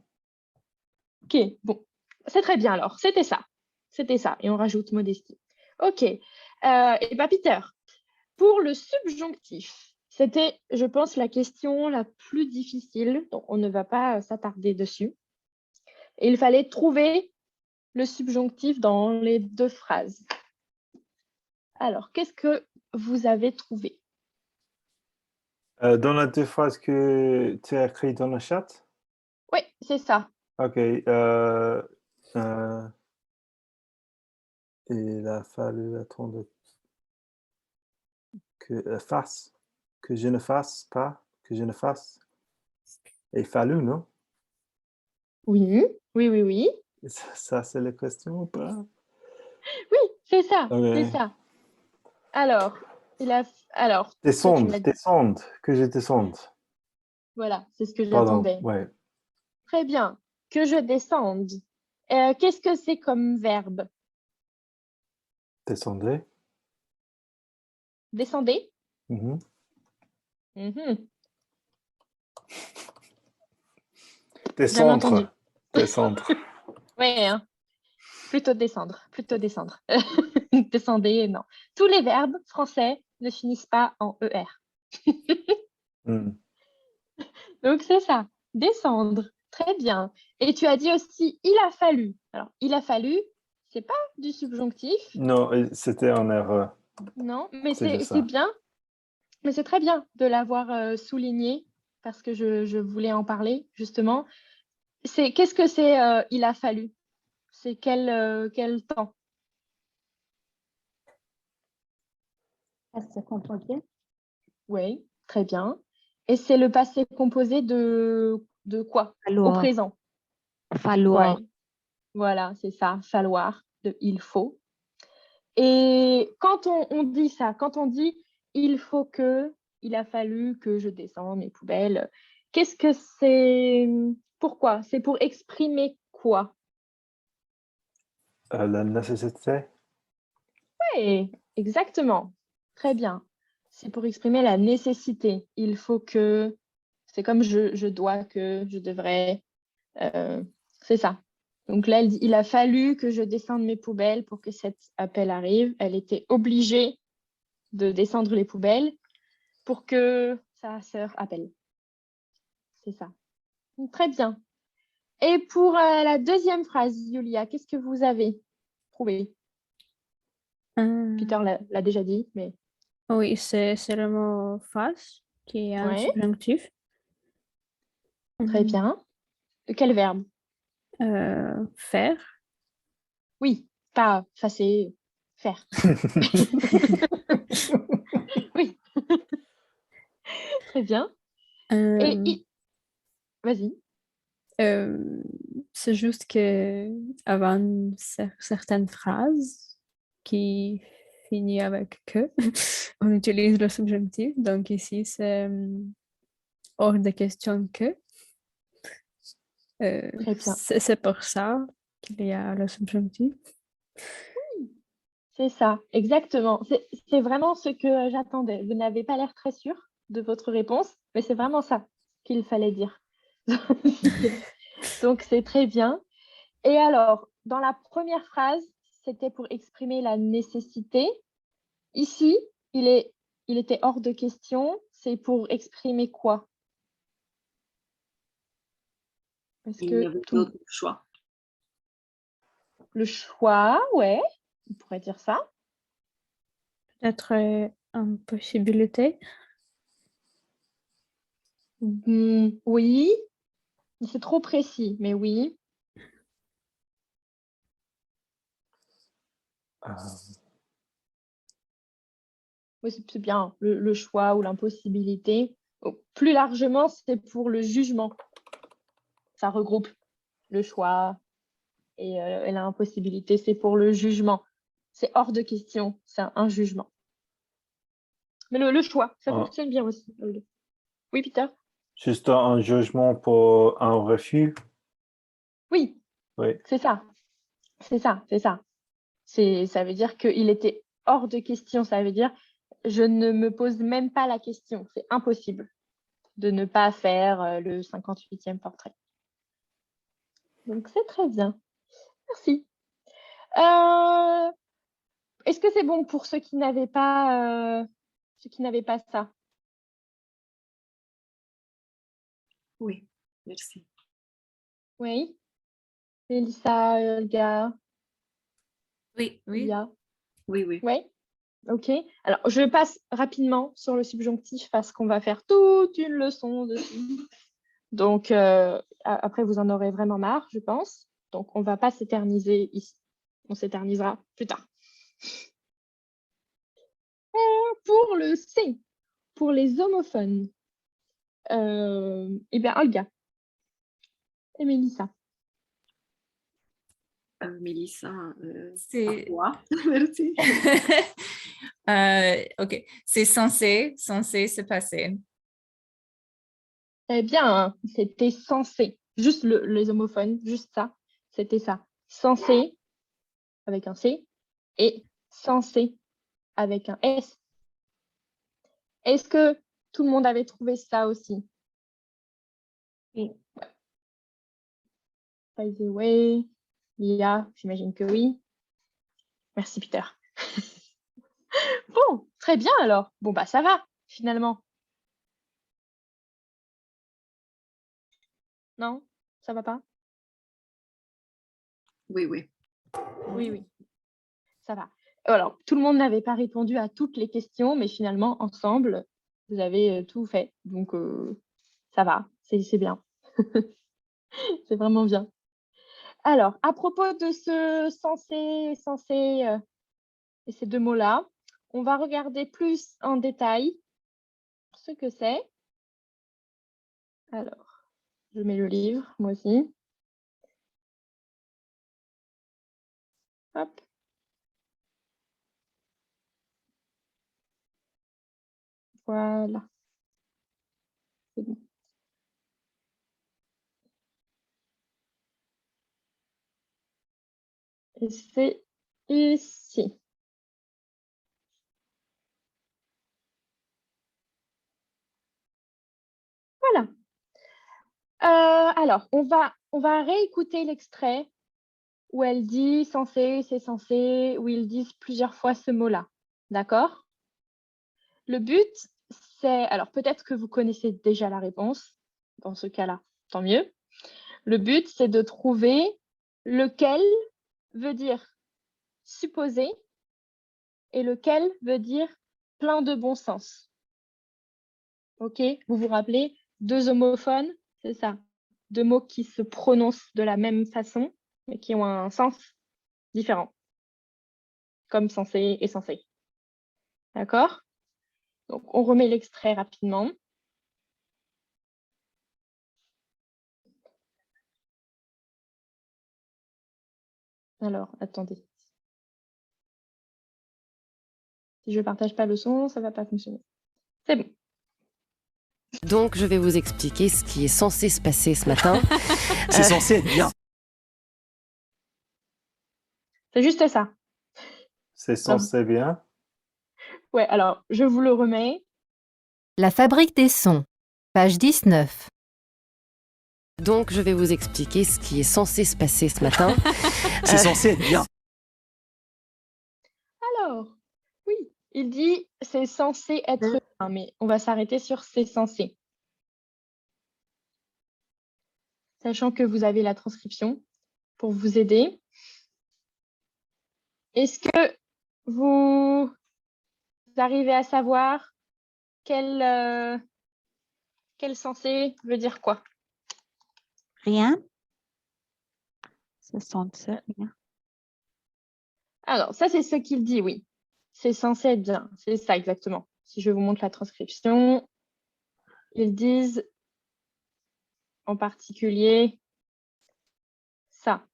Ok, bon, c'est très bien alors. C'était ça. C'était ça. Et on rajoute modestie. Ok. Et bien, Peter, pour le subjonctif, c'était, je pense, la question la plus difficile. Donc, on ne va pas s'attarder dessus. Et il fallait trouver le subjonctif dans les deux phrases. Alors, qu'est-ce que vous avez trouvé? Dans les deux phrases que tu as écrites dans le chat? Oui, c'est ça. OK. Il a fallu attendre que fasse, que je ne fasse pas, que je ne fasse. Il fallu, non? Oui, oui, oui, oui. Ça c'est la question ou pas? Oui, c'est ça, OK. c'est ça. Alors, alors, toi, tu Descendre, m'as dit, descendre, que je descende. voilà, c'est ce que Pardon, j'attendais. ouais. Très bien. Que je descende. Qu'est-ce que c'est comme verbe? Descendez. Descendez? Mhm. Mhm. Jamais Descendre. entendu. Descendre. Oui, hein. Plutôt descendre, plutôt descendre. Descendez, non. Tous les verbes français ne finissent pas en ER. Hmm. Donc, c'est ça. Descendre. Très bien. Et tu as dit aussi, il a fallu. Alors, il a fallu, c'est pas du subjonctif, Non, c'était en erreur. non, mais C'est juste c'est ça. bien. Mais c'est très bien de l'avoir souligné parce que je voulais en parler, justement. Qu'est-ce que c'est il a fallu? C'est quel temps? Passé composé. Oui, très bien. Et c'est le passé composé de quoi? Au Falloir. présent. Falloir. Ouais, voilà, c'est ça, falloir, de il faut. Et quand on dit ça, quand on dit il faut que, il a fallu que je descende mes poubelles, qu'est-ce que c'est? Pourquoi? C'est pour exprimer quoi? La nécessité. Oui, exactement. Très bien. C'est pour exprimer la nécessité. Il faut que, c'est comme je dois que, je devrais. C'est ça. Donc là, elle dit, il a fallu que je descende mes poubelles pour que cet appel arrive. Elle était obligée de descendre les poubelles pour que sa sœur appelle. C'est ça. Donc, très bien. Et pour la deuxième phrase, Julia, qu'est-ce que vous avez trouvé? Peter l'a déjà dit, mais Oui, c'est le mot face qui est un ouais, subjonctif. très bien. Quel verbe? Faire. Oui, pas effacer, faire. Oui, très bien. Et Euh, vas-y. c'est juste que avant certaines phrases qui finissent avec que, on utilise le subjonctif. Donc ici, c'est hors de question que. Très bien. C'est pour ça qu'il y a le subjonctif. C'est ça, exactement. C'est vraiment ce que j'attendais. Vous n'avez pas l'air très sûr de votre réponse, mais c'est vraiment ça qu'il fallait dire. Donc, c'est très bien. Et alors, dans la première phrase, c'était pour exprimer la nécessité. Ici, il était hors de question. C'est pour exprimer quoi? Est-ce Il y que avait tout d'autres choix. le choix, ouais, on pourrait dire ça. Peut-être une possibilité. Oui, c'est trop précis, mais oui. Euh, Oui, c'est bien le choix ou l'impossibilité. Plus largement, c'est pour le jugement. Ça regroupe le choix et l'impossibilité, c'est pour le jugement. C'est hors de question, c'est un jugement. Mais le choix, ça Ah. fonctionne bien aussi. Oui, Peter? juste un jugement pour un refus. Oui, Oui. c'est ça. C'est ça, c'est ça. Ça veut dire qu'il était hors de question. Ça veut dire je ne me pose même pas la question. C'est impossible de ne pas faire le 58e portrait. Donc, c'est très bien. Merci. Est-ce que c'est bon pour ceux qui n'avaient pas ça? Oui, merci. Oui. Mélissa, Olga, Oui, oui. Lia. Oui, oui. Oui. OK. Alors, je passe rapidement sur le subjonctif parce qu'on va faire toute une leçon dessus. Donc, après, vous en aurez vraiment marre, je pense. Donc, on ne va pas s'éterniser ici. On s'éternisera plus tard. Pour le C, pour les homophones, eh bien, Olga et Mélissa. Mélissa, C'est- à toi. Merci. OK. C'est censé se passer. Eh bien, c'était censé. Juste les homophones, juste ça. C'était ça. Censé, avec un C, et censé, avec un S. Est-ce que tout le monde avait trouvé ça aussi? Oui. By the way, Lia, j'imagine que oui. Merci, Peter. Bon, très bien alors. Bon, bah ça va, finalement. Non? Ça va pas? Oui, oui. Oui, oui, ça va. Alors, tout le monde n'avait pas répondu à toutes les questions, mais finalement, ensemble, vous avez tout fait. Donc, ça va, c'est bien. C'est vraiment bien. Alors, à propos de ce censé et ces deux mots-là, on va regarder plus en détail ce que c'est. Alors, je mets le livre, moi aussi. Hop. Voilà. C'est bon. Et c'est ici. Voilà. Alors, on va réécouter l'extrait où elle dit censé, c'est censé, où ils disent plusieurs fois ce mot-là. D'accord? Le but, c'est... Alors, peut-être que vous connaissez déjà la réponse. Dans ce cas-là, tant mieux. Le but, c'est de trouver lequel veut dire supposé et lequel veut dire plein de bon sens. OK? Vous vous rappelez, deux homophones, c'est ça. Deux mots qui se prononcent de la même façon, mais qui ont un sens différent. Comme censé et censé. D'accord? Donc, on remet l'extrait rapidement. Alors, attendez. Si je ne partage pas le son, ça ne va pas fonctionner. C'est bon. Donc, je vais vous expliquer ce qui est censé se passer ce matin. C'est censé être bien. C'est juste ça. C'est censé bien. Ouais, alors, je vous le remets. La fabrique des sons, page 19. Donc, je vais vous expliquer ce qui est censé se passer ce matin. C'est censé être bien. Alors, oui, il dit c'est censé être bien, mais on va s'arrêter sur c'est censé. sachant que vous avez la transcription pour vous aider. Est-ce que vous arrivez à savoir quel censé veut dire quoi? Rien. C'est censé rien. Alors, ça, c'est ce qu'il dit, oui. C'est censé être bien. C'est ça, exactement. Si je vous montre la transcription, ils disent en particulier ça.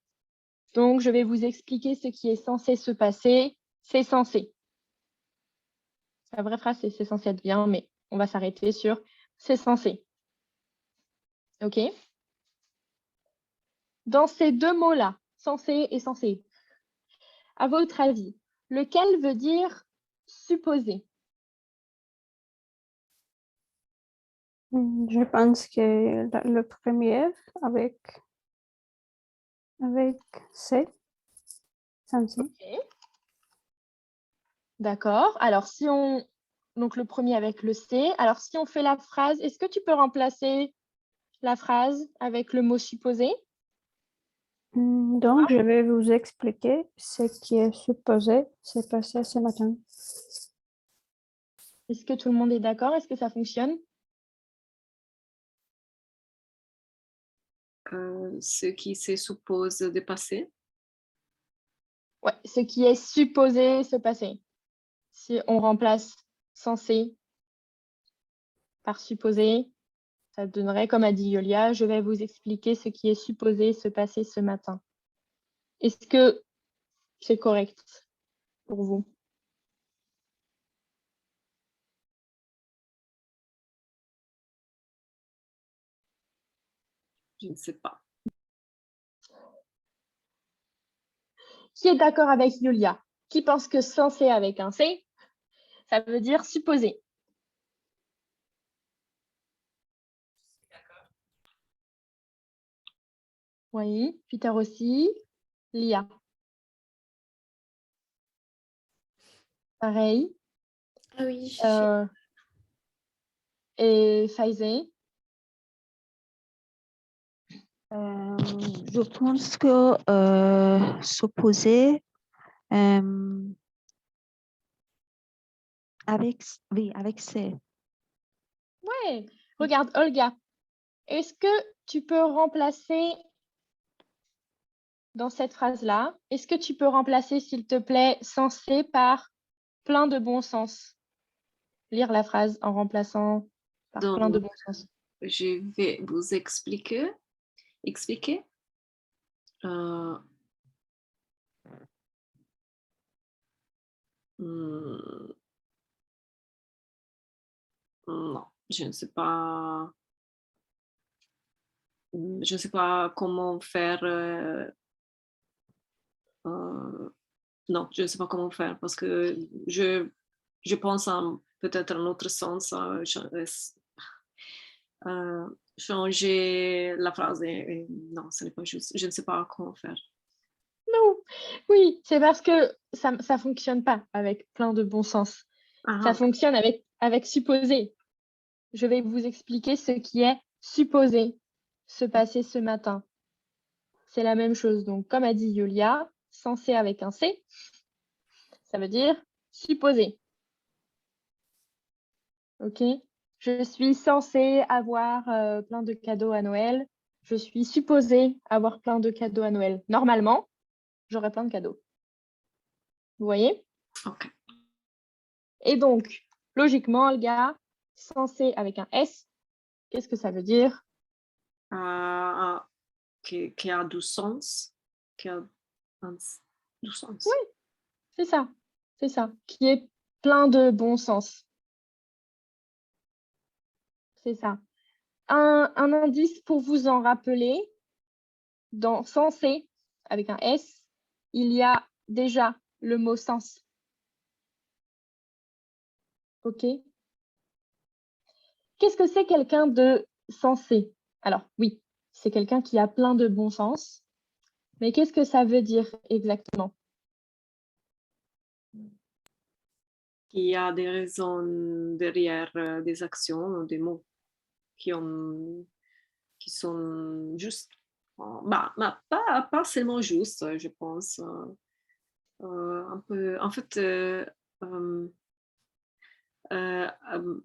Donc, je vais vous expliquer ce qui est censé se passer. C'est censé. La vraie phrase, c'est censé être bien, mais on va s'arrêter sur c'est censé. OK? Dans ces deux mots-là, censé et censé, à votre avis, lequel veut dire supposer? Je pense que le premier avec c'est censé. OK. D'accord. Alors, si on... Donc, le premier avec le C. Alors, si on fait la phrase, est-ce que tu peux remplacer la phrase avec le mot supposé? Donc, je vais vous expliquer ce qui est supposé se passer ce matin. Est-ce que tout le monde est d'accord? Est-ce que ça fonctionne? Ce qui se suppose de passer. Ouais, ce qui est supposé se passer. Si on remplace censé par supposé, ça donnerait, comme a dit Yolia, je vais vous expliquer ce qui est supposé se passer ce matin. Est-ce que c'est correct pour vous? Je ne sais pas. Qui est d'accord avec Yulia? Qui pense que censé avec un C, ça veut dire supposé? Oui, Peter aussi. Lia. Pareil. Ah oui, Et Faisé. Je pense que s'opposer avec C. Ouais, regarde, Olga. Est-ce que tu peux remplacer dans cette phrase-là, est-ce que tu peux remplacer, s'il te plaît, censé par plein de bon sens? Lire la phrase en remplaçant par plein de Donc, bon sens. je vais vous expliquer. Euh, non, je ne sais pas. Je ne sais pas comment faire. Non, je ne sais pas comment faire parce que je pense à peut-être un autre sens, changer la phrase et non, ce n'est pas juste. Je ne sais pas comment faire. Non, oui, c'est parce que ça ne fonctionne pas avec plein de bon sens. Ça fonctionne avec supposé. Je vais vous expliquer ce qui est supposé se passer ce matin. C'est la même chose. Donc, comme a dit Yulia, censé avec un C, ça veut dire supposé. OK? Je suis censée avoir plein de cadeaux à Noël. Je suis supposée avoir plein de cadeaux à Noël. Normalement, j'aurai plein de cadeaux. Vous voyez? OK. Et donc, logiquement, le gars, censé avec un S, qu'est-ce que ça veut dire? Qui a du sens. Qui a du sens. Oui, c'est ça. C'est ça. Qui est plein de bon sens. C'est ça. Un indice pour vous en rappeler, dans censé, avec un S, il y a déjà le mot sens. OK? Qu'est-ce que c'est quelqu'un de sensé? Alors, oui, c'est quelqu'un qui a plein de bon sens, mais qu'est-ce que ça veut dire exactement? Il y a des raisons derrière des actions, des mots qui sont justes. Pas seulement juste, je pense. Un peu, en fait,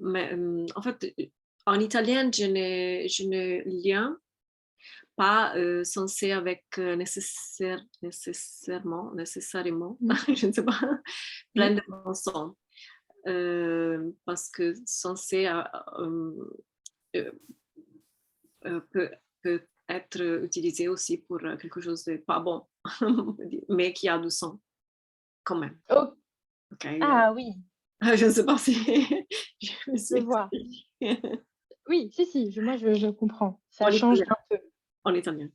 mais, en fait, en italien, je ne lien pas sensé avec nécessairement, je ne sais pas, plein de consonnes. Parce que sensé peut être utilisé aussi pour quelque chose de pas bon, mais qui a du sens quand même. Oh, Ok, ah oui, je ne sais pas si je me je suis vois. expliquée. Oui, si, moi je comprends. Ça En change italien. un peu. En italien.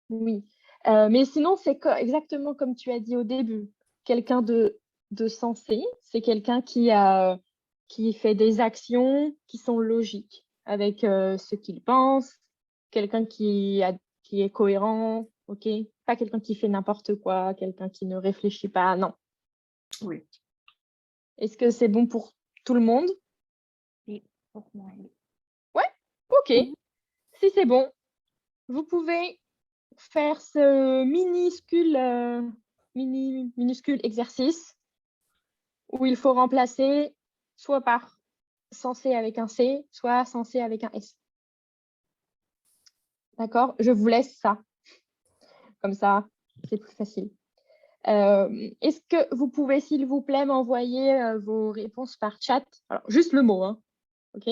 Oui. Mais sinon, c'est exactement comme tu as dit au début. Quelqu'un de sensé, c'est quelqu'un qui fait des actions qui sont logiques avec ce qu'il pense, quelqu'un qui est cohérent, ok? Pas quelqu'un qui fait n'importe quoi, quelqu'un qui ne réfléchit pas, non. Oui. Est-ce que c'est bon pour tout le monde? Oui, pour moi, oui. Ouais, ok. Si c'est bon, vous pouvez faire ce minuscule exercice où il faut remplacer soit par censé avec un C, soit censé avec un S. D'accord? Je vous laisse ça. Comme ça, c'est plus facile. Est-ce que vous pouvez, s'il vous plaît, m'envoyer vos réponses par chat? Alors, juste le mot, hein, OK?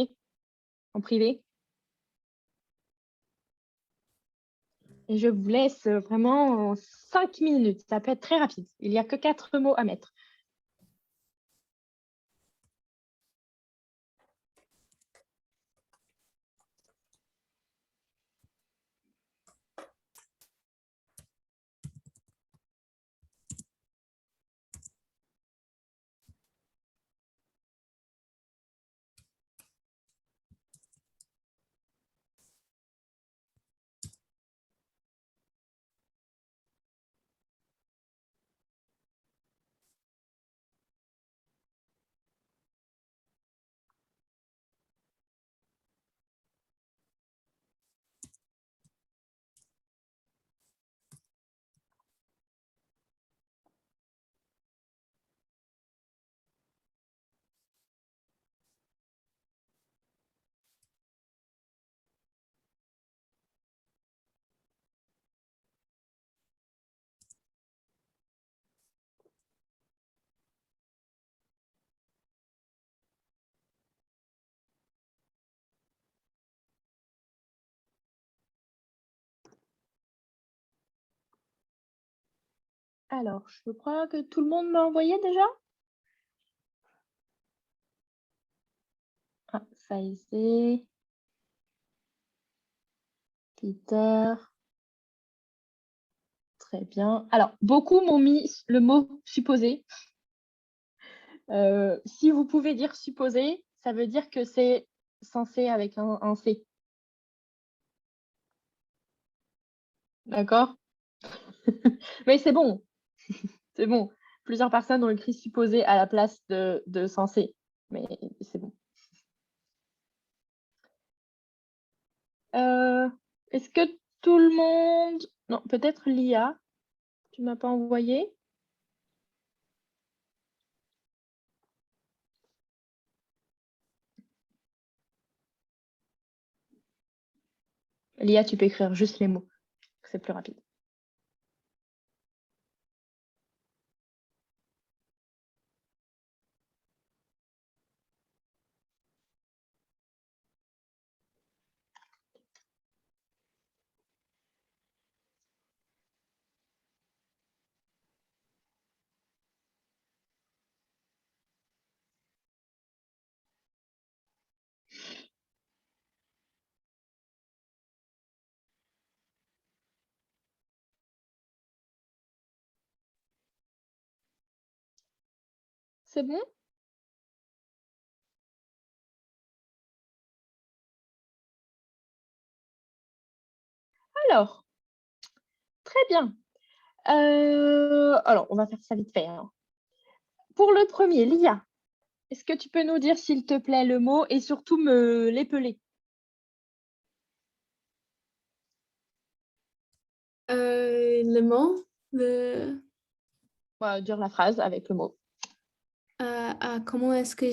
En privé. Et je vous laisse vraiment 5 minutes. Ça peut être très rapide. Il n'y a que 4 mots à mettre. Alors, je crois que tout le monde m'a envoyé déjà. Ah, Faïsé, Peter. Très bien. Alors, beaucoup m'ont mis le mot supposé. Si vous pouvez dire supposé, ça veut dire que c'est censé avec un C. D'accord? Mais c'est bon. C'est bon. Plusieurs personnes ont écrit supposé à la place de censé. Mais c'est bon. Est-ce que tout le monde... Non, peut-être Lia. Tu m'as pas envoyé? Lia, tu peux écrire juste les mots. C'est plus rapide. C'est bon? Alors, très bien. Alors, on va faire ça vite fait, hein. Pour le premier, Lia, est-ce que tu peux nous dire, s'il te plaît, le mot et surtout me l'épeler? Le mot, On va dire la phrase avec le mot. comment est-ce que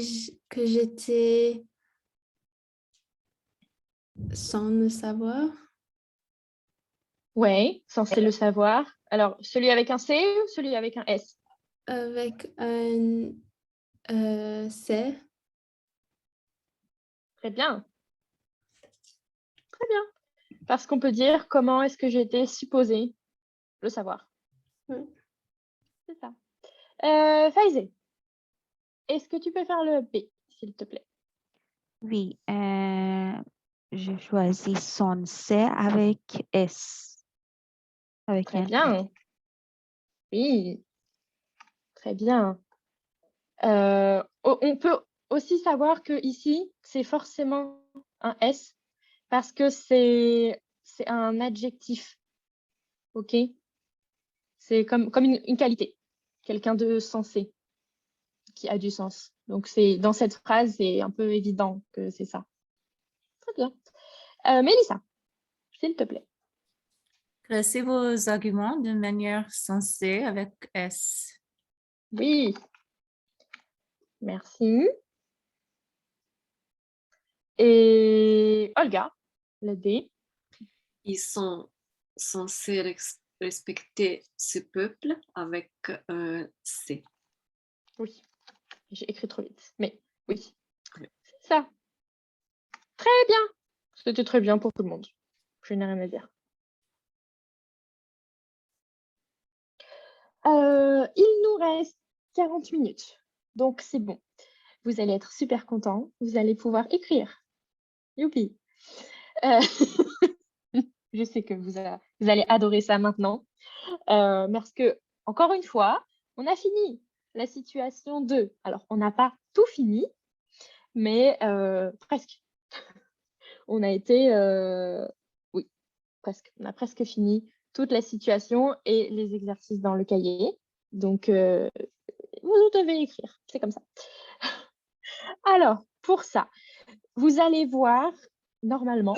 j'étais sans le savoir? Oui, censé le savoir. Alors, celui avec un C ou celui avec un S? Avec un C. Très bien. Très bien. Parce qu'on peut dire comment est-ce que j'étais supposée le savoir. Ouais. C'est ça. Faisy, est-ce que tu peux faire le B, s'il te plaît? Oui, je choisis son C avec S. Avec Très un bien. Oui, très bien. On peut aussi savoir que ici, c'est forcément un S parce que c'est un adjectif. OK? C'est comme une qualité. Quelqu'un de sensé qui a du sens. Donc, dans cette phrase, c'est un peu évident que c'est ça. Très bien. Mélissa, s'il te plaît. Classez vos arguments de manière sensée avec S. Oui. Merci. Et Olga, le D. Ils sont censés respecter ce peuple avec un C. Oui, j'ai écrit trop vite, mais oui, Oui. c'est ça. Très bien. C'était très bien pour tout le monde. Je n'ai rien à dire. Il nous reste 40 minutes, donc c'est bon. Vous allez être super contents. Vous allez pouvoir écrire. Youpi. Euh, Je sais que vous allez adorer ça maintenant. Parce que, encore une fois, on a fini la situation 2. Alors, on n'a pas tout fini, mais presque. On a été, oui, presque. On a presque fini toute la situation et les exercices dans le cahier. Donc, vous devez écrire. C'est comme ça. Alors, pour ça, vous allez voir, normalement,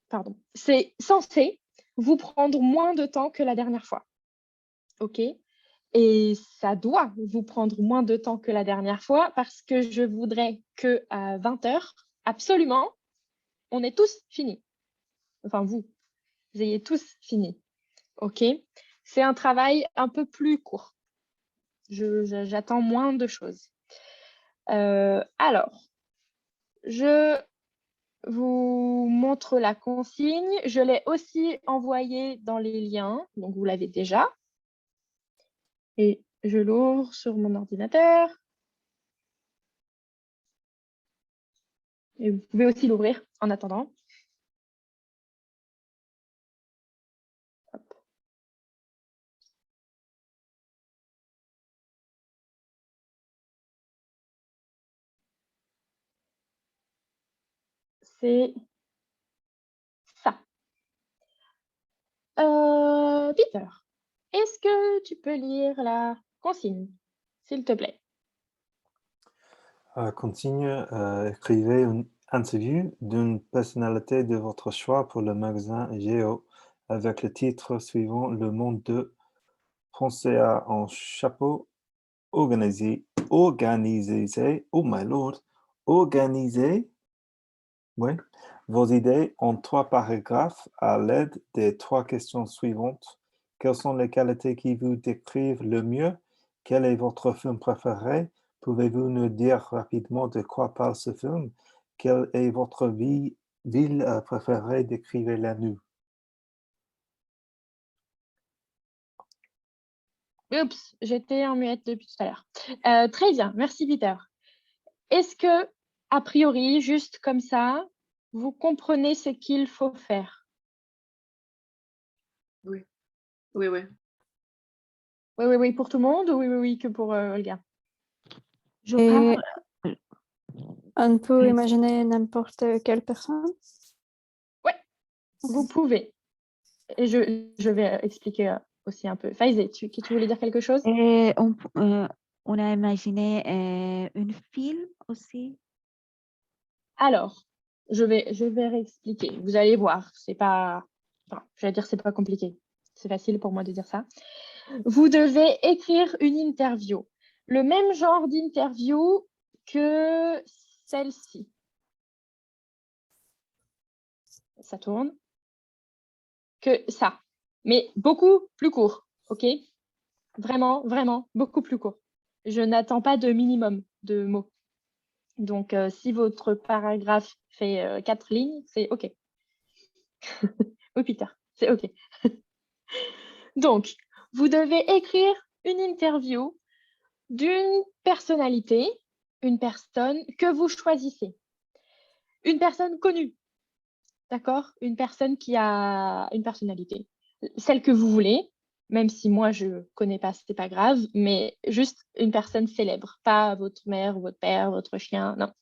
pardon, c'est censé vous prendre moins de temps que la dernière fois. OK? Et ça doit vous prendre moins de temps que la dernière fois parce que je voudrais qu'à 20h, absolument, on ait tous fini. Enfin, vous ayez tous fini. OK? C'est un travail un peu plus court. J'attends moins de choses. Alors, je vous montre la consigne. Je l'ai aussi envoyée dans les liens, donc vous l'avez déjà. Et je l'ouvre sur mon ordinateur. Et vous pouvez aussi l'ouvrir en attendant. Hop. C'est ça. Peter, est-ce que tu peux lire la consigne, s'il te plaît? Consigne, écrivez une interview d'une personnalité de votre choix pour le magasin Géo avec le titre suivant: Le monde de. Pensez à un chapeau organisé, oh my lord, organisez, oui, vos idées en 3 paragraphes à l'aide des 3 questions suivantes. Quelles sont les qualités qui vous décrivent le mieux? Quel est votre film préféré? Pouvez-vous nous dire rapidement de quoi parle ce film? Quelle est votre ville préférée? Décrivez-la-nous. Oups, j'étais en muette depuis tout à l'heure. Très bien, merci Peter. Est-ce que, a priori, juste comme ça, vous comprenez ce qu'il faut faire? Oui, oui, oui. Oui, oui, oui, pour tout le monde ou oui, oui, oui, que pour Olga? Je Et parle. on peut imaginer n'importe quelle personne? Oui, vous pouvez. Et je vais expliquer aussi un peu. Faiza, tu voulais dire quelque chose? Et on a imaginé un film aussi. Alors, je vais réexpliquer. Vous allez voir, c'est pas enfin, je vais dire, c'est pas compliqué. C'est facile pour moi de dire ça. Vous devez écrire une interview. Le même genre d'interview que celle-ci. Ça tourne. Que ça. Mais beaucoup plus court, OK? Vraiment, vraiment, beaucoup plus court. Je n'attends pas de minimum de mots. Donc, si votre paragraphe fait 4 lignes, c'est OK. Oui, Peter, c'est OK. Donc, vous devez écrire une interview d'une personnalité, une personne que vous choisissez. Une personne connue, d'accord? Une personne qui a une personnalité. Celle que vous voulez, même si moi, je ne connais pas, ce n'est pas grave, mais juste une personne célèbre, pas votre mère, votre père, votre chien, non.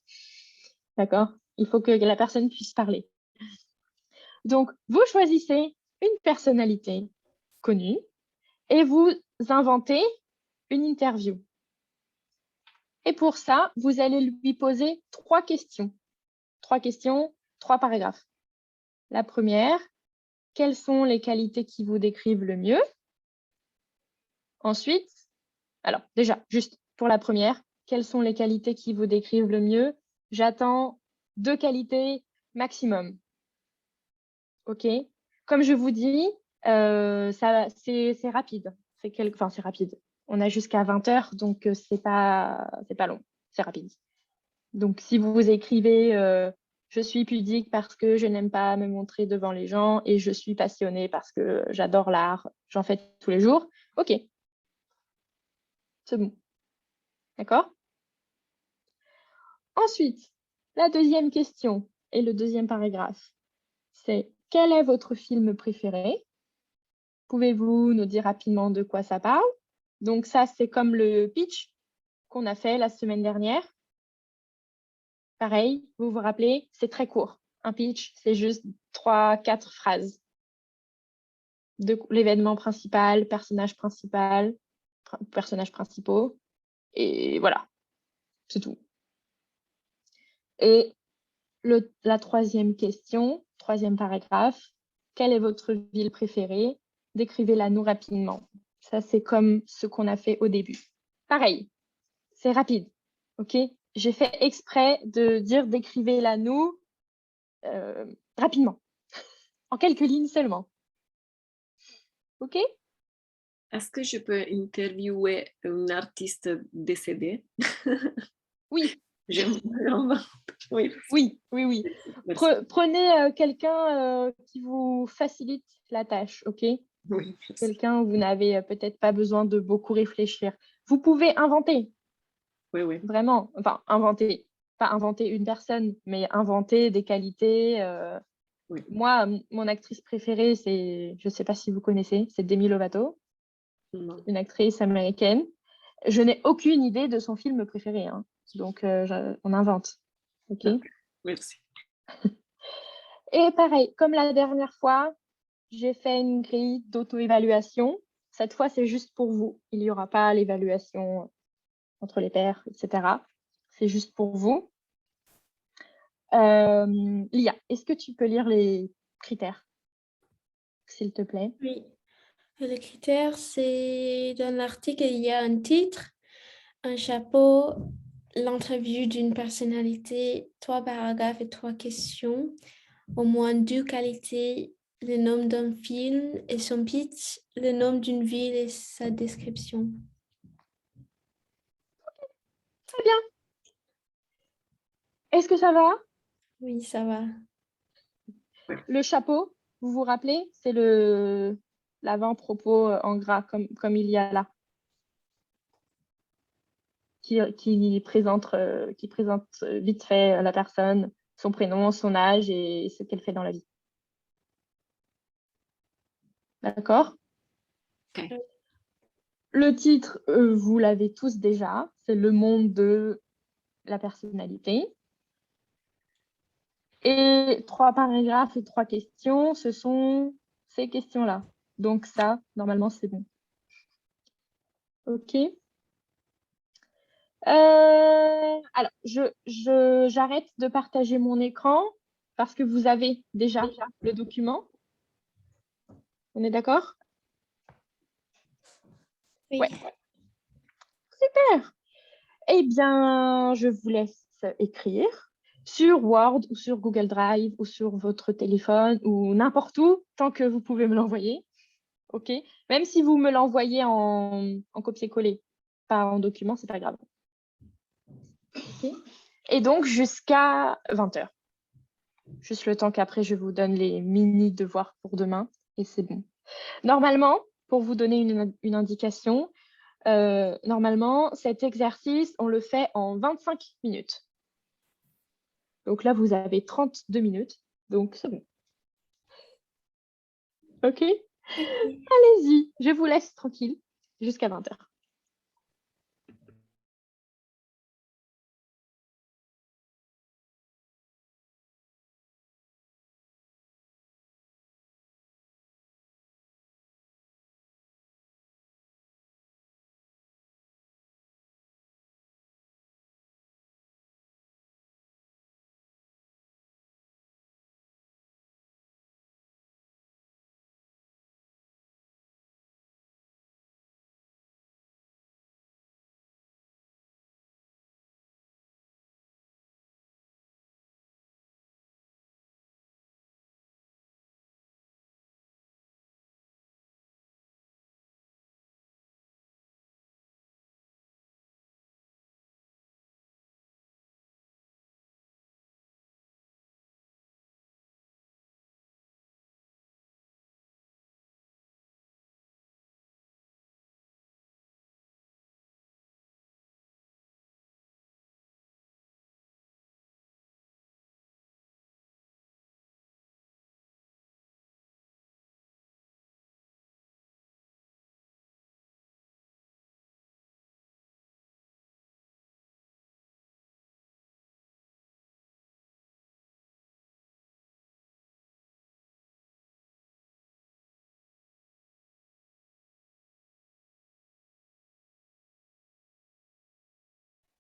D'accord? Il faut que la personne puisse parler. Donc, vous choisissez une personnalité connue et vous inventez une interview. Et pour ça, vous allez lui poser 3 questions. 3 questions, 3 paragraphes. La première, quelles sont les qualités qui vous décrivent le mieux? Ensuite, alors déjà, juste pour la première, quelles sont les qualités qui vous décrivent le mieux? J'attends 2 qualités maximum. OK? Comme je vous dis, c'est rapide. Enfin, c'est rapide. On a jusqu'à 20 heures, donc c'est pas long. C'est rapide. Donc, si vous écrivez je suis pudique parce que je n'aime pas me montrer devant les gens et je suis passionnée parce que j'adore l'art, j'en fais tous les jours. OK. C'est bon. D'accord? Ensuite, la deuxième question et le deuxième paragraphe, c'est quel est votre film préféré? Pouvez-vous nous dire rapidement de quoi ça parle? Donc ça, c'est comme le pitch qu'on a fait la semaine dernière. Pareil, vous vous rappelez, c'est très court. Un pitch, c'est juste 3-4 phrases. De l'événement principal, personnages principaux, et voilà, c'est tout. Et la troisième question, troisième paragraphe, quelle est votre ville préférée? Décrivez-la nous rapidement. Ça, c'est comme ce qu'on a fait au début. Pareil, c'est rapide, ok? J'ai fait exprès de dire décrivez-la nous rapidement, en quelques lignes seulement. Ok? Est-ce que je peux interviewer un artiste décédé? Oui. Oui. Oui, oui, oui. Prenez quelqu'un qui vous facilite la tâche, ok? Oui, quelqu'un où vous n'avez peut-être pas besoin de beaucoup réfléchir. Vous pouvez inventer. Oui, oui. Vraiment. Enfin, inventer. Pas inventer une personne, mais inventer des qualités. Oui. Moi, mon actrice préférée, c'est, je ne sais pas si vous connaissez, c'est Demi Lovato, une actrice américaine. Je n'ai aucune idée de son film préféré, hein. Donc on invente. Ok. Merci. Et pareil, comme la dernière fois, j'ai fait une grille d'auto-évaluation. Cette fois, c'est juste pour vous. Il n'y aura pas l'évaluation entre les pairs, etc. C'est juste pour vous. Lia, est-ce que tu peux lire les critères, s'il te plaît? Oui. Le critère, c'est dans l'article, il y a un titre, un chapeau, l'interview d'une personnalité, 3 paragraphes et 3 questions, au moins 2 qualités, le nom d'un film et son pitch, le nom d'une ville et sa description. Très bien. Est-ce que ça va? Oui, ça va. Le chapeau, vous vous rappelez, c'est l'avant-propos en gras, comme il y a là, qui présente vite fait la personne, son prénom, son âge et ce qu'elle fait dans la vie. D'accord? Okay. Le titre, vous l'avez tous déjà, c'est le monde de la personnalité. Et 3 paragraphes et 3 questions, ce sont ces questions-là. Donc ça, normalement, c'est bon. OK. Alors, j'arrête de partager mon écran parce que vous avez déjà le document. On est d'accord? Oui. Ouais. Super. Eh bien, je vous laisse écrire sur Word ou sur Google Drive ou sur votre téléphone ou n'importe où, tant que vous pouvez me l'envoyer. OK? Même si vous me l'envoyez en copier-coller, pas en document, c'est pas grave. OK? Et donc, jusqu'à 20h. Juste le temps qu'après, je vous donne les mini-devoirs pour demain et c'est bon. Normalement, pour vous donner une indication, normalement, cet exercice, on le fait en 25 minutes. Donc là, vous avez 32 minutes, donc c'est bon. OK? Allez-y, je vous laisse tranquille jusqu'à 20h.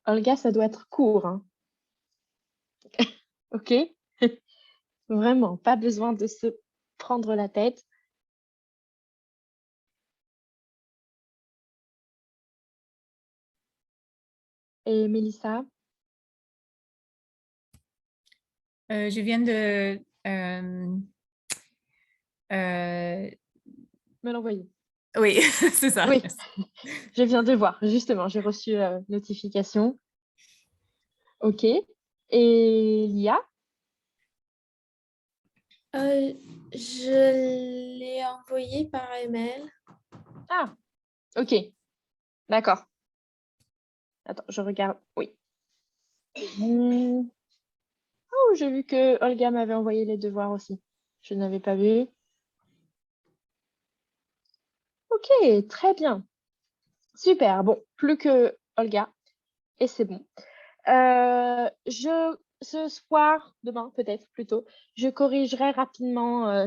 Olga, ça doit être court, hein. OK? Vraiment, pas besoin de se prendre la tête. Et Mélissa? Je viens de Me l'envoyer. oui, c'est ça. Oui, je viens de voir, justement, j'ai reçu notification. OK. Et Lia? Je l'ai envoyé par email. Ah, OK. D'accord. Attends, je regarde. Oui. Oh, j'ai vu que Olga m'avait envoyé les devoirs aussi. Je n'avais pas vu. OK, très bien. Super. Bon, plus que Olga. Et c'est bon. Ce soir, demain peut-être plutôt, je corrigerai rapidement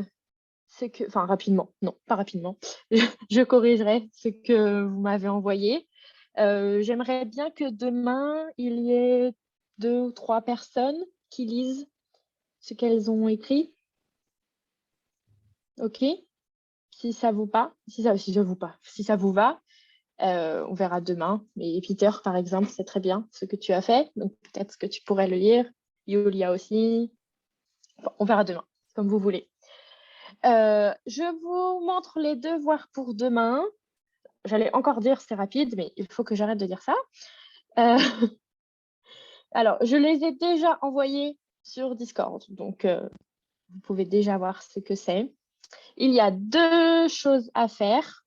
enfin rapidement, non, pas rapidement. Je corrigerai ce que vous m'avez envoyé. J'aimerais bien que demain, il y ait 2 ou 3 personnes qui lisent ce qu'elles ont écrit. OK? Si ça vous pas, si ça vous va, on verra demain. Mais Peter, par exemple, c'est très bien ce que tu as fait. Donc peut-être que tu pourrais le lire. Yulia aussi. Bon, on verra demain, comme vous voulez. Je vous montre les devoirs pour demain. J'allais encore dire c'est rapide, mais il faut que j'arrête de dire ça. Alors, je les ai déjà envoyés sur Discord, donc vous pouvez déjà voir ce que c'est. Il y a 2 choses à faire.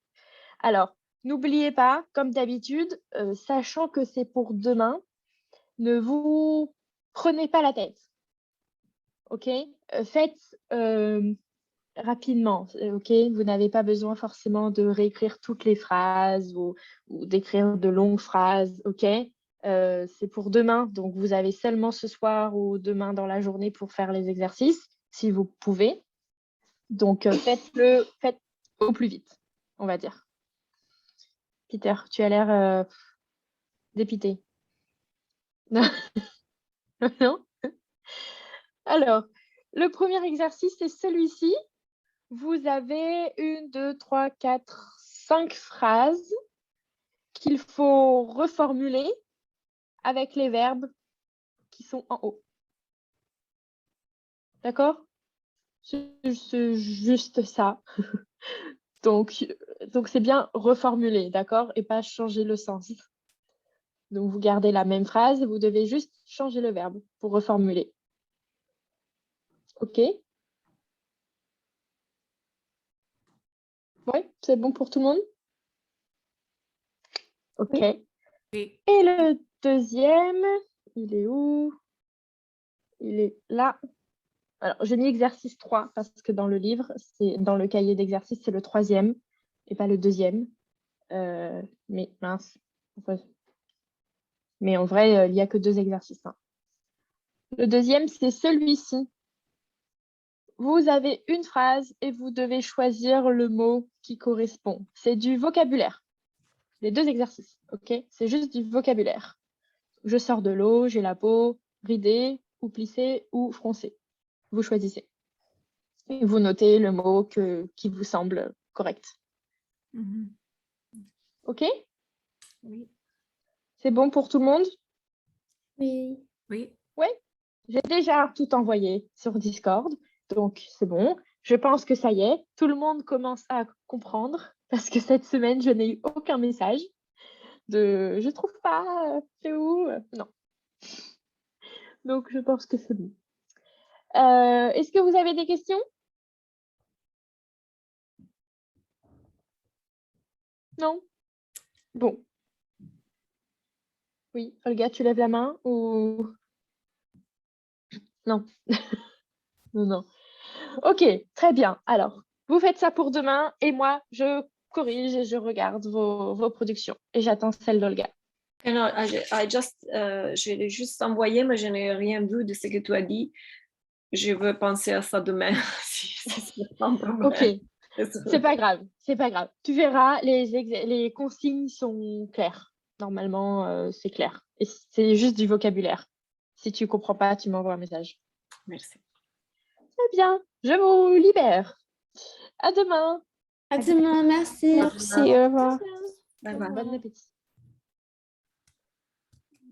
Alors, n'oubliez pas, comme d'habitude, sachant que c'est pour demain, ne vous prenez pas la tête. OK? Faites rapidement, OK? Vous n'avez pas besoin forcément de réécrire toutes les phrases ou d'écrire de longues phrases, OK? C'est pour demain, donc vous avez seulement ce soir ou demain dans la journée pour faire les exercices, si vous pouvez. Donc, faites au plus vite, on va dire. Peter, tu as l'air dépité. Non? Alors, le premier exercice, c'est celui-ci. vous avez 1, 2, 3, 4, 5 phrases qu'il faut reformuler avec les verbes qui sont en haut. D'accord? C'est juste ça. Donc c'est bien reformuler, d'accord? Et pas changer le sens. Donc, vous gardez la même phrase, vous devez juste changer le verbe pour reformuler. OK? Oui, c'est bon pour tout le monde? OK. Oui. Et le deuxième, il est où? Il est là. Alors, j'ai mis exercice 3 parce que dans le livre, dans le cahier d'exercice, c'est le 3e et pas le 2e. Mais mince. Mais en vrai, il n'y a que 2 exercices, hein. Le deuxième, c'est celui-ci. Vous avez une phrase et vous devez choisir le mot qui correspond. C'est du vocabulaire. Les 2 exercices, OK? C'est juste du vocabulaire. Je sors de l'eau, j'ai la peau ridée ou plissée ou froncée. Vous choisissez. Et vous notez le mot qui vous semble correct. OK? Oui. C'est bon pour tout le monde? Oui. Oui. Oui. J'ai déjà tout envoyé sur Discord, donc c'est bon. Je pense que ça y est, tout le monde commence à comprendre parce que cette semaine, je n'ai eu aucun message de « je trouve pas, c'est où ?» Non. Donc, je pense que c'est bon. Est-ce que vous avez des questions? Non? Bon. Oui, Olga, tu lèves la main ou... Non. Non, non. OK, très bien. Alors, vous faites ça pour demain et moi, je corrige et je regarde vos productions et j'attends celle d'Olga. Non, je l'ai juste envoyé, mais je n'ai rien vu de ce que tu as dit. Je veux penser à ça demain. si c'est pas un problème. OK, c'est pas grave, c'est pas grave. Tu verras, les consignes sont claires. Normalement, c'est clair. Et c'est juste du vocabulaire. Si tu comprends pas, tu m'envoies un message. Merci. Très bien, je vous libère. À demain. À demain, merci. Merci, au revoir. Bye bye. Bon appétit.